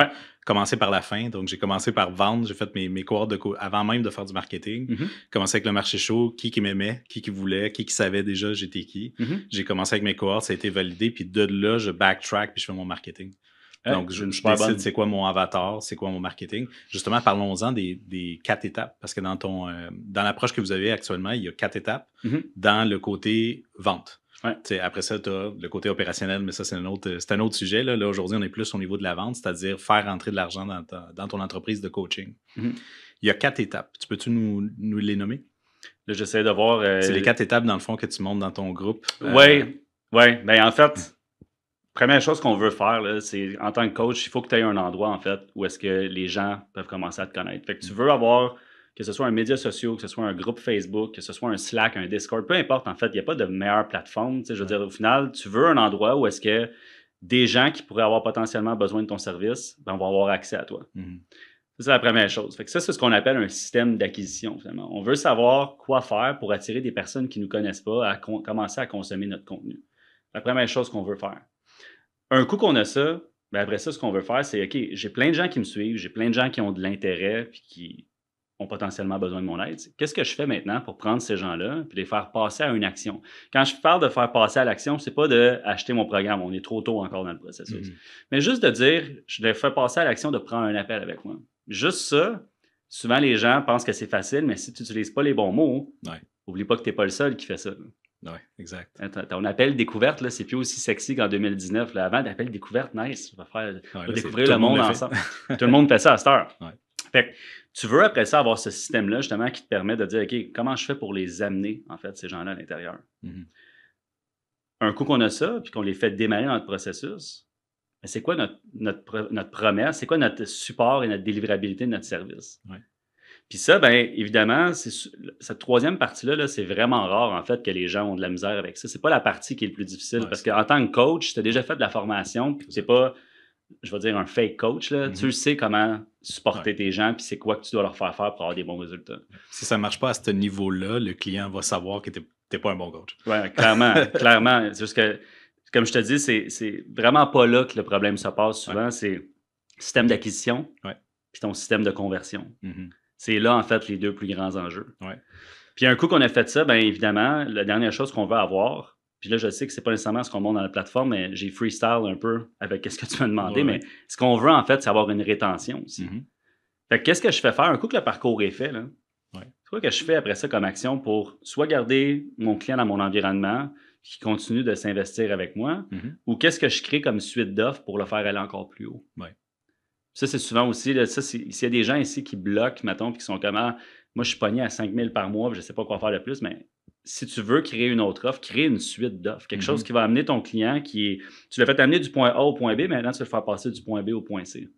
commencer par la fin. Donc, j'ai commencé par vendre. J'ai fait mes cohortes avant même de faire du marketing. Commencé avec le marché chaud, qui m'aimait, qui voulait, qui savait déjà j'étais qui. J'ai commencé avec mes cohortes, ça a été validé. Puis de là, je backtrack puis je fais mon marketing. Donc, je décide c'est quoi mon avatar, c'est quoi mon marketing. Justement, parlons-en des 4 étapes. Parce que dans l'approche que vous avez actuellement, il y a 4 étapes dans le côté vente. Ouais. Après ça, tu as le côté opérationnel, mais ça, c'est un autre sujet. Là, aujourd'hui, on est plus au niveau de la vente, c'est-à-dire faire rentrer de l'argent dans ton entreprise de coaching. Il y a 4 étapes. Tu peux-tu nous les nommer? Là, j'essaie de voir... C'est les 4 étapes, dans le fond, que tu montres dans ton groupe. Oui. Ben en fait, première chose qu'on veut faire, là, c'est en tant que coach, il faut que tu aies un endroit, en fait, où est-ce que les gens peuvent commencer à te connaître. Fait que tu veux avoir, que ce soit un média social, que ce soit un groupe Facebook, que ce soit un Slack, un Discord, peu importe, en fait, il n'y a pas de meilleure plateforme. Je veux dire, au final, tu veux un endroit où est-ce que des gens qui pourraient avoir potentiellement besoin de ton service, ben, vont avoir accès à toi. Ça, c'est la première chose. Fait que ça, c'est ce qu'on appelle un système d'acquisition, finalement. On veut savoir quoi faire pour attirer des personnes qui ne nous connaissent pas à commencer à consommer notre contenu. La première chose qu'on veut faire. Un coup qu'on a ça, ben après ça, ce qu'on veut faire, c'est OK, j'ai plein de gens qui me suivent, j'ai plein de gens qui ont de l'intérêt puis qui ont potentiellement besoin de mon aide. Qu'est-ce que je fais maintenant pour prendre ces gens-là puis les faire passer à une action? Quand je parle de faire passer à l'action, c'est pas d'acheter mon programme, on est trop tôt encore dans le processus. Mais juste de dire, je les fais passer à l'action de prendre un appel avec moi. Juste ça, souvent les gens pensent que c'est facile, mais si tu n'utilises pas les bons mots, n'oublie pas que tu n'es pas le seul qui fait ça. Oui, exact. Ton appel découverte, là, c'est plus aussi sexy qu'en 2019. Là. Avant, l'appel découverte, nice, on va découvrir le monde ensemble. Tout le monde fait ça à cette heure. Fait que tu veux après ça avoir ce système-là, justement, qui te permet de dire, OK, comment je fais pour les amener, en fait, ces gens-là à l'intérieur? Un coup qu'on a ça, puis qu'on les fait démarrer dans notre processus, c'est quoi notre promesse? C'est quoi notre support et notre délivrabilité de notre service? Puis ça, bien évidemment, cette troisième partie-là, là, c'est vraiment rare, en fait, que les gens ont de la misère avec ça. C'est pas la partie qui est le plus difficile, parce qu'en tant que coach, tu as déjà fait de la formation, puis c'est pas, je vais dire, un fake coach. Là. Tu sais comment supporter tes gens, puis c'est quoi que tu dois leur faire pour avoir des bons résultats. Si ça marche pas à ce niveau-là, le client va savoir que t'es pas un bon coach. Oui, clairement. C'est juste que, comme je te dis, c'est vraiment pas là que le problème se passe souvent. C'est système d'acquisition, puis ton système de conversion. C'est là, en fait, les deux plus grands enjeux. Puis un coup qu'on a fait ça, bien évidemment, la dernière chose qu'on veut avoir, puis là, je sais que c'est pas nécessairement ce qu'on montre dans la plateforme, mais j'ai freestyle un peu avec ce que tu m'as demandé, mais ce qu'on veut, en fait, c'est avoir une rétention aussi. Fait que qu'est-ce que je fais faire? Un coup que le parcours est fait, là, c'est quoi que je fais après ça comme action pour soit garder mon client dans mon environnement, qui continue de s'investir avec moi, ou qu'est-ce que je crée comme suite d'offres pour le faire aller encore plus haut? Ça, c'est souvent aussi, là, s'il y a des gens ici qui bloquent, mettons, puis qui sont comme, moi, je suis pogné à 5 000 par mois, puis je ne sais pas quoi faire de plus, mais si tu veux créer une autre offre, crée une suite d'offres. Quelque chose qui va amener ton client tu l'as fait amener du point A au point B, maintenant, tu vas le faire passer du point B au point C.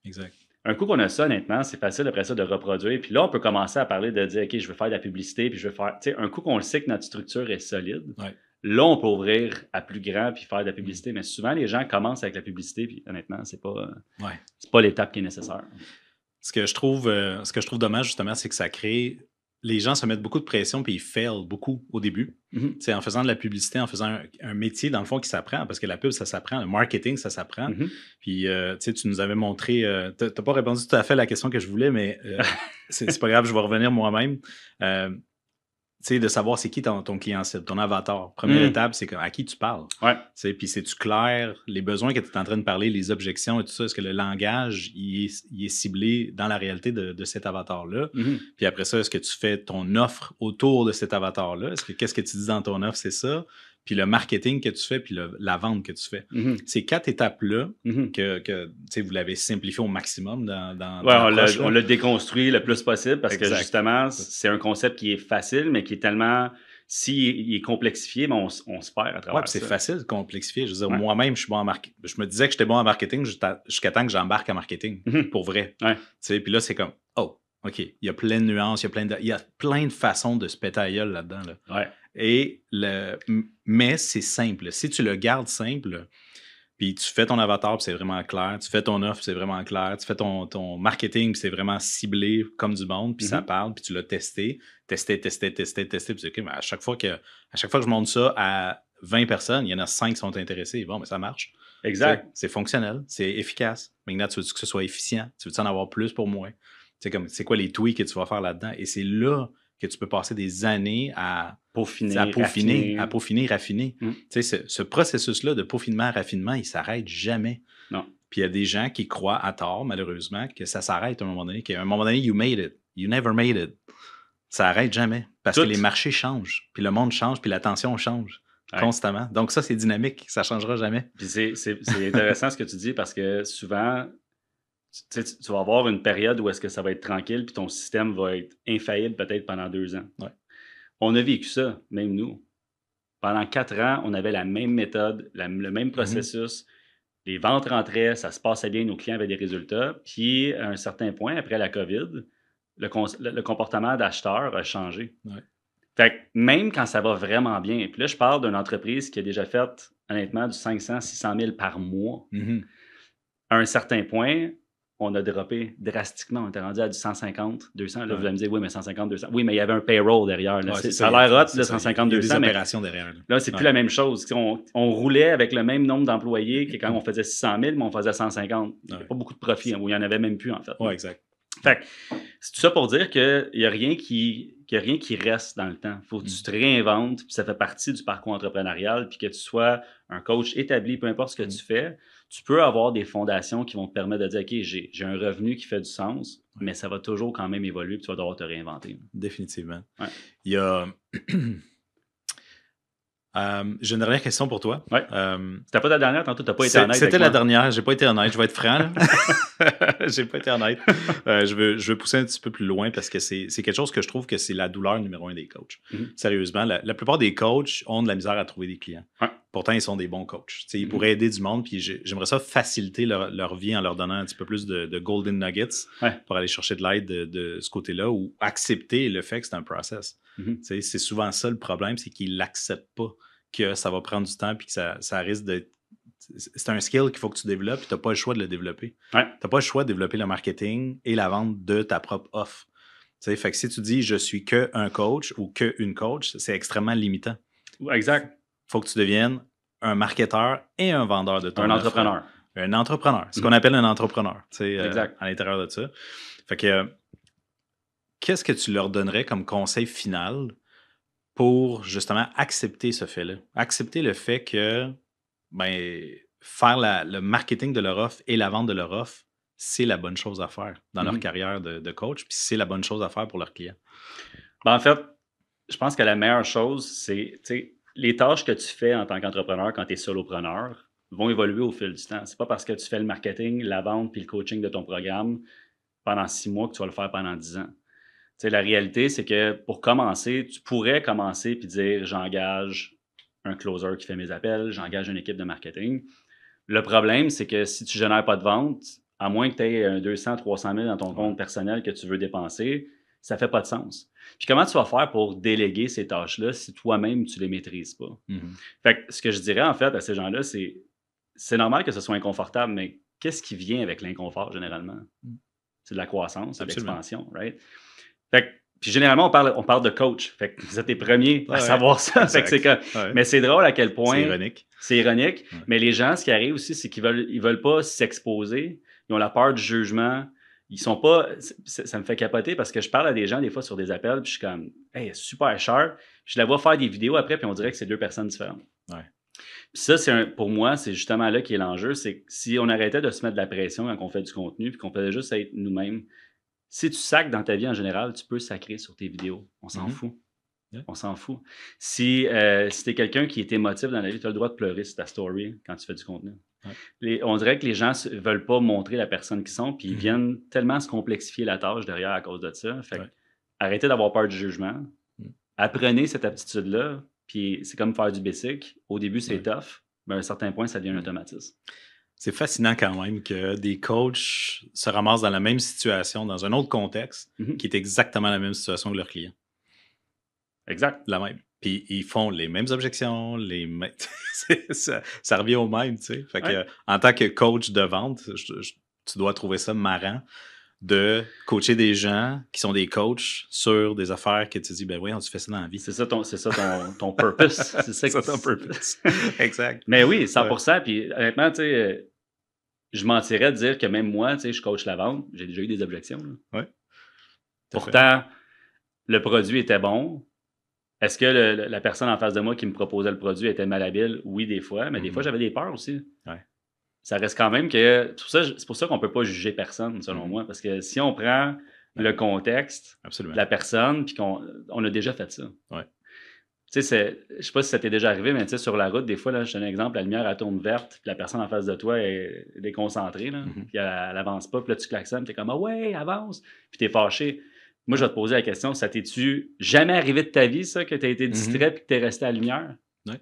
Exact. Un coup qu'on a ça, honnêtement, c'est facile après ça de reproduire. Puis là, on peut commencer à parler de dire, OK, je veux faire de la publicité, puis je veux faire, tu sais, un coup qu'on le sait que notre structure est solide, là, on peut ouvrir à plus grand puis faire de la publicité. Mais souvent, les gens commencent avec la publicité, puis honnêtement, c'est pas l'étape qui est nécessaire. Ce que je trouve dommage, justement, c'est que ça crée... Les gens se mettent beaucoup de pression puis ils failent beaucoup au début. En faisant de la publicité, en faisant un métier, dans le fond, qui s'apprend, parce que la pub, ça s'apprend, le marketing, ça s'apprend. Puis, tu nous avais montré... tu n'as pas répondu tout à fait à la question que je voulais, mais c'est pas grave, je vais revenir moi-même. De savoir c'est qui ton client cible, ton avatar. Première étape, c'est à qui tu parles. Puis c'est-tu clair, les besoins que tu es en train de parler, les objections et tout ça, est-ce que le langage il est ciblé dans la réalité de cet avatar-là? Puis après ça, est-ce que tu fais ton offre autour de cet avatar-là? Qu'est-ce que tu dis dans ton offre, c'est ça? Puis le marketing que tu fais, puis la vente que tu fais. Ces 4 étapes-là, que vous l'avez simplifié au maximum on l'a déconstruit le plus possible parce que justement, c'est un concept qui est facile, mais qui est tellement... S'il est complexifié, ben on se perd à travers ça. C'est facile de complexifier. Je veux dire, moi-même, je suis bon en marketing. Je me disais que j'étais bon en marketing jusqu'à temps que j'embarque en marketing, pour vrai. Puis là, c'est comme, OK, il y a plein de nuances, il y a plein de façons de se péter à la gueule là-dedans. Mais c'est simple. Si tu le gardes simple, puis tu fais ton avatar, puis c'est vraiment clair, tu fais ton offre, puis c'est vraiment clair, tu fais ton marketing, puis c'est vraiment ciblé comme du monde, puis ça parle, puis tu l'as testé, puis c'est OK, mais à chaque fois que je monte ça à 20 personnes, il y en a 5 qui sont intéressés. Bon, mais ça marche. Exact. C'est fonctionnel, c'est efficace. Maintenant, tu veux que ce soit efficient? Tu veux en avoir plus pour moins? C'est quoi les tweaks que tu vas faire là-dedans? Et c'est là que tu peux passer des années à peaufiner, raffiner. Ce processus-là de peaufinement, raffinement, il ne s'arrête jamais. Non. Puis il y a des gens qui croient à tort, malheureusement, que ça s'arrête à un moment donné, qu'à un moment donné, you made it. You never made it. Ça n'arrête jamais. Parce que les marchés changent, puis le monde change, puis l'attention change constamment. Donc ça, c'est dynamique. Ça ne changera jamais. Puis c'est intéressant ce que tu dis parce que souvent, tu vas avoir une période où est-ce que ça va être tranquille, puis ton système va être infaillible peut-être pendant 2 ans. Ouais. On a vécu ça, même nous. Pendant 4 ans, on avait la même méthode, le même processus. Les ventes rentraient, ça se passait bien, nos clients avaient des résultats. Puis, à un certain point, après la COVID, le comportement d'acheteur a changé. Ouais. Fait que même quand ça va vraiment bien, puis là, je parle d'une entreprise qui a déjà fait, honnêtement, du 500, 600 000 par mois. À un certain point, on a droppé drastiquement. On était rendu à du 150, 200. Là, vous allez me dire, oui, mais 150, 200. Oui, mais il y avait un payroll derrière. Là. Ça a l'air hot, là, 150, 200. Il y a des opérations derrière. Là, c'est plus la même chose. On roulait avec le même nombre d'employés que quand on faisait 600 000, mais on faisait 150. Il n'y avait pas beaucoup de profit, ou il n'y en avait même plus, en fait. Oui, exact. Fait que, c'est tout ça pour dire qu'il n'y a rien qui reste dans le temps. Il faut que tu te réinventes, puis ça fait partie du parcours entrepreneurial, puis que tu sois un coach établi, peu importe ce que tu fais, tu peux avoir des fondations qui vont te permettre de dire, OK, j'ai un revenu qui fait du sens, mais ça va toujours quand même évoluer, puis tu vas devoir te réinventer. Définitivement. Ouais. Il y a... j'ai une dernière question pour toi. Ouais. C'était pas ta dernière, tantôt, tu n'as pas été honnête. C'était la dernière, j'ai pas été honnête, je vais être franc. J'ai pas été honnête. Je veux pousser un petit peu plus loin parce que c'est quelque chose que je trouve que c'est la douleur numéro 1 des coachs. Sérieusement, la plupart des coachs ont de la misère à trouver des clients. Ouais. Pourtant, ils sont des bons coachs. Ils pourraient aider du monde, puis j'aimerais ça faciliter leur vie en leur donnant un petit peu plus de golden nuggets pour aller chercher de l'aide de ce côté-là ou accepter le fait que c'est un process. C'est souvent ça le problème, c'est qu'ils l'acceptent pas, que ça va prendre du temps puis que ça risque d'être... C'est un skill qu'il faut que tu développes et tu n'as pas le choix de le développer. Ouais. Tu n'as pas le choix de développer le marketing et la vente de ta propre offre. Fait que si tu dis « je suis qu'un coach » ou « qu'une coach », c'est extrêmement limitant. Exact. Il faut que tu deviennes un marketeur et un vendeur de ton offre. Entrepreneur. Un entrepreneur. C'est ce qu'on appelle un entrepreneur à l'intérieur de ça. Fait que qu'est-ce que tu leur donnerais comme conseil final pour justement accepter ce fait-là? Accepter le fait que faire le marketing de leur offre et la vente de leur offre, c'est la bonne chose à faire dans leur carrière de coach, puis c'est la bonne chose à faire pour leurs clients. En fait, je pense que la meilleure chose, c'est les tâches que tu fais en tant qu'entrepreneur quand tu es solopreneur vont évoluer au fil du temps. C'est pas parce que tu fais le marketing, la vente puis le coaching de ton programme pendant 6 mois que tu vas le faire pendant 10 ans. La réalité, c'est que pour commencer, tu pourrais commencer puis dire j'engage un closer qui fait mes appels, j'engage une équipe de marketing. Le problème, c'est que si tu ne génères pas de vente, à moins que tu aies un 200, 300 000 dans ton compte personnel que tu veux dépenser, ça ne fait pas de sens. Puis comment tu vas faire pour déléguer ces tâches-là si toi-même, tu ne les maîtrises pas? Fait que ce que je dirais en fait à ces gens-là, c'est normal que ce soit inconfortable, mais qu'est-ce qui vient avec l'inconfort généralement? C'est de la croissance, c'est de l'expansion, right? Fait que, puis généralement, on parle de coach. Fait que vous êtes les premiers à savoir ça. Fait que mais c'est drôle à quel point... C'est ironique. Mais les gens, ce qui arrive aussi, c'est qu'ils veulent pas s'exposer. Ils ont la peur du jugement. Ils sont pas... Ça me fait capoter parce que je parle à des gens des fois sur des appels puis je suis comme « Hey, super cher. » Je la vois faire des vidéos après puis on dirait que c'est 2 personnes différentes. Ouais. Puis ça, pour moi, c'est justement là qui est l'enjeu. C'est que si on arrêtait de se mettre de la pression quand on fait du contenu puis qu'on faisait juste être nous-mêmes, si tu sacres dans ta vie en général, tu peux sacrer sur tes vidéos. On s'en fout. Yeah. On s'en fout. Si tu es quelqu'un qui est émotif dans la vie, tu as le droit de pleurer sur ta story quand tu fais du contenu. On dirait que les gens ne veulent pas montrer la personne qu'ils sont, puis ils viennent tellement se complexifier la tâche derrière à cause de ça. Fait que arrêtez d'avoir peur du jugement. Apprenez cette aptitude-là, puis c'est comme faire du basic. Au début, c'est tough, mais à un certain point, ça devient un automatisme. C'est fascinant quand même que des coachs se ramassent dans la même situation, dans un autre contexte, qui est exactement la même situation que leurs clients. Exact. La même. Puis ils font les mêmes objections, ça revient au même, tu sais. Fait que, en tant que coach de vente, tu dois trouver ça marrant de coacher des gens qui sont des coachs sur des affaires que tu dis, ben oui, tu fais ça dans la vie. C'est ça ton purpose. C'est ça ton purpose. Exact. Mais oui, 100%. Puis honnêtement, tu sais, je mentirais de dire que même moi, tu sais, je coach la vente. J'ai déjà eu des objections. Oui. Pourtant, le produit était bon. Est-ce que la personne en face de moi qui me proposait le produit était malhabile? Oui, des fois. Mais des fois, j'avais des peurs aussi. Ouais. Ça reste quand même que... C'est pour ça qu'on ne peut pas juger personne, selon moi. Parce que si on prend le contexte de la personne, puis qu'on a déjà fait ça. Ouais. Tu sais, je sais pas si ça t'est déjà arrivé, mais tu sais, sur la route, des fois, là, je donne un exemple, la lumière, elle tourne verte, puis la personne en face de toi est déconcentrée, là, Mhm. puis elle avance pas, puis là, tu klaxonnes, t'es comme, ah ouais, avance, puis t'es fâché. Moi, je vais te poser la question, ça t'es-tu jamais arrivé de ta vie, ça, que t'as été Mhm. distrait puis que t'es resté à la lumière? Ouais.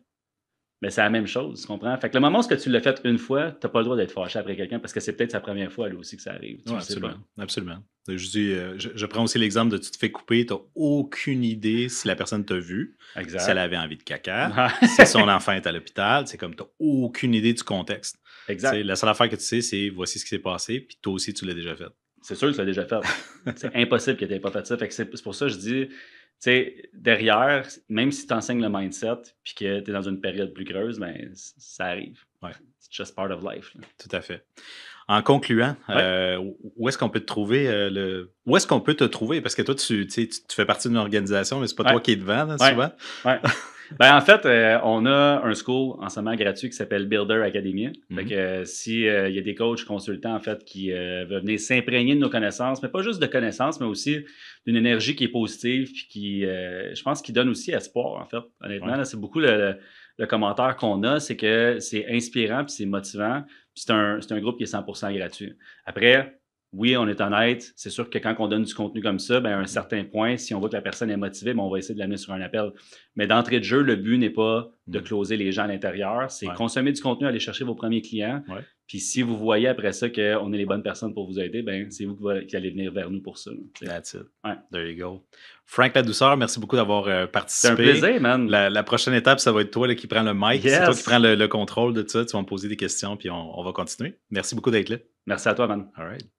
Mais c'est la même chose, tu comprends? Fait que le moment où tu l'as fait une fois, t'as pas le droit d'être fâché après quelqu'un parce que c'est peut-être sa première fois, lui aussi, que ça arrive. Tu Ouais, le sais absolument. pas. Absolument. Je dis, je prends aussi l'exemple de tu te fais couper, tu n'as aucune idée si la personne t'a vu, si elle Exact. avait envie de caca, si son Ouais. enfant est à l'hôpital. C'est comme tu n'as aucune idée du contexte. Tu sais, Exact. la seule affaire que tu sais, c'est voici ce qui s'est passé, puis toi aussi, tu l'as déjà fait. C'est sûr que tu l'as déjà fait. C'est impossible que tu pas fait ça. Fait que c'est pour ça que je dis, tu sais, derrière, même si tu enseignes le mindset puis que tu es dans une période plus creuse, ben, ça arrive. Ouais, C'est just part of life, là. tout à fait. En concluant, Ouais, où est-ce qu'on peut te trouver où est-ce qu'on peut te trouver? Parce que toi, tu sais, tu fais partie d'une organisation, mais c'est pas ouais, toi qui es devant, là, ouais, souvent. ouais. Ben, en fait, on a un school en ce moment gratuit qui s'appelle Builder Academy. Fait Mhm. que si il y a des coachs consultants en fait qui veulent venir s'imprégner de nos connaissances, mais pas juste de connaissances, mais aussi d'une énergie qui est positive puis qui, je pense, qui donne aussi espoir en fait. Honnêtement, Ouais. là, c'est beaucoup le commentaire qu'on a, c'est que c'est inspirant puis c'est motivant. Puis c'est un groupe qui est 100% gratuit. Après, oui, on est honnête. C'est sûr que quand on donne du contenu comme ça, ben, à un certain point, si on voit que la personne est motivée, ben, on va essayer de l'amener sur un appel. Mais d'entrée de jeu, le but n'est pas de Mhm. closer les gens à l'intérieur, c'est Ouais. consommer du contenu, aller chercher vos premiers clients. Ouais. Puis si vous voyez après ça qu'on est les bonnes personnes pour vous aider, ben c'est vous qui allez venir vers nous pour ça. That's it. Ouais. There you go. Frank Ladouceur, merci beaucoup d'avoir C'est un participé. plaisir, man. La prochaine étape, ça va être toi là, qui prends le mic. C'est toi qui Yes! prends le contrôle de tout ça. Tu vas me poser des questions, puis on va continuer. Merci beaucoup d'être là. Merci à toi, man. All right.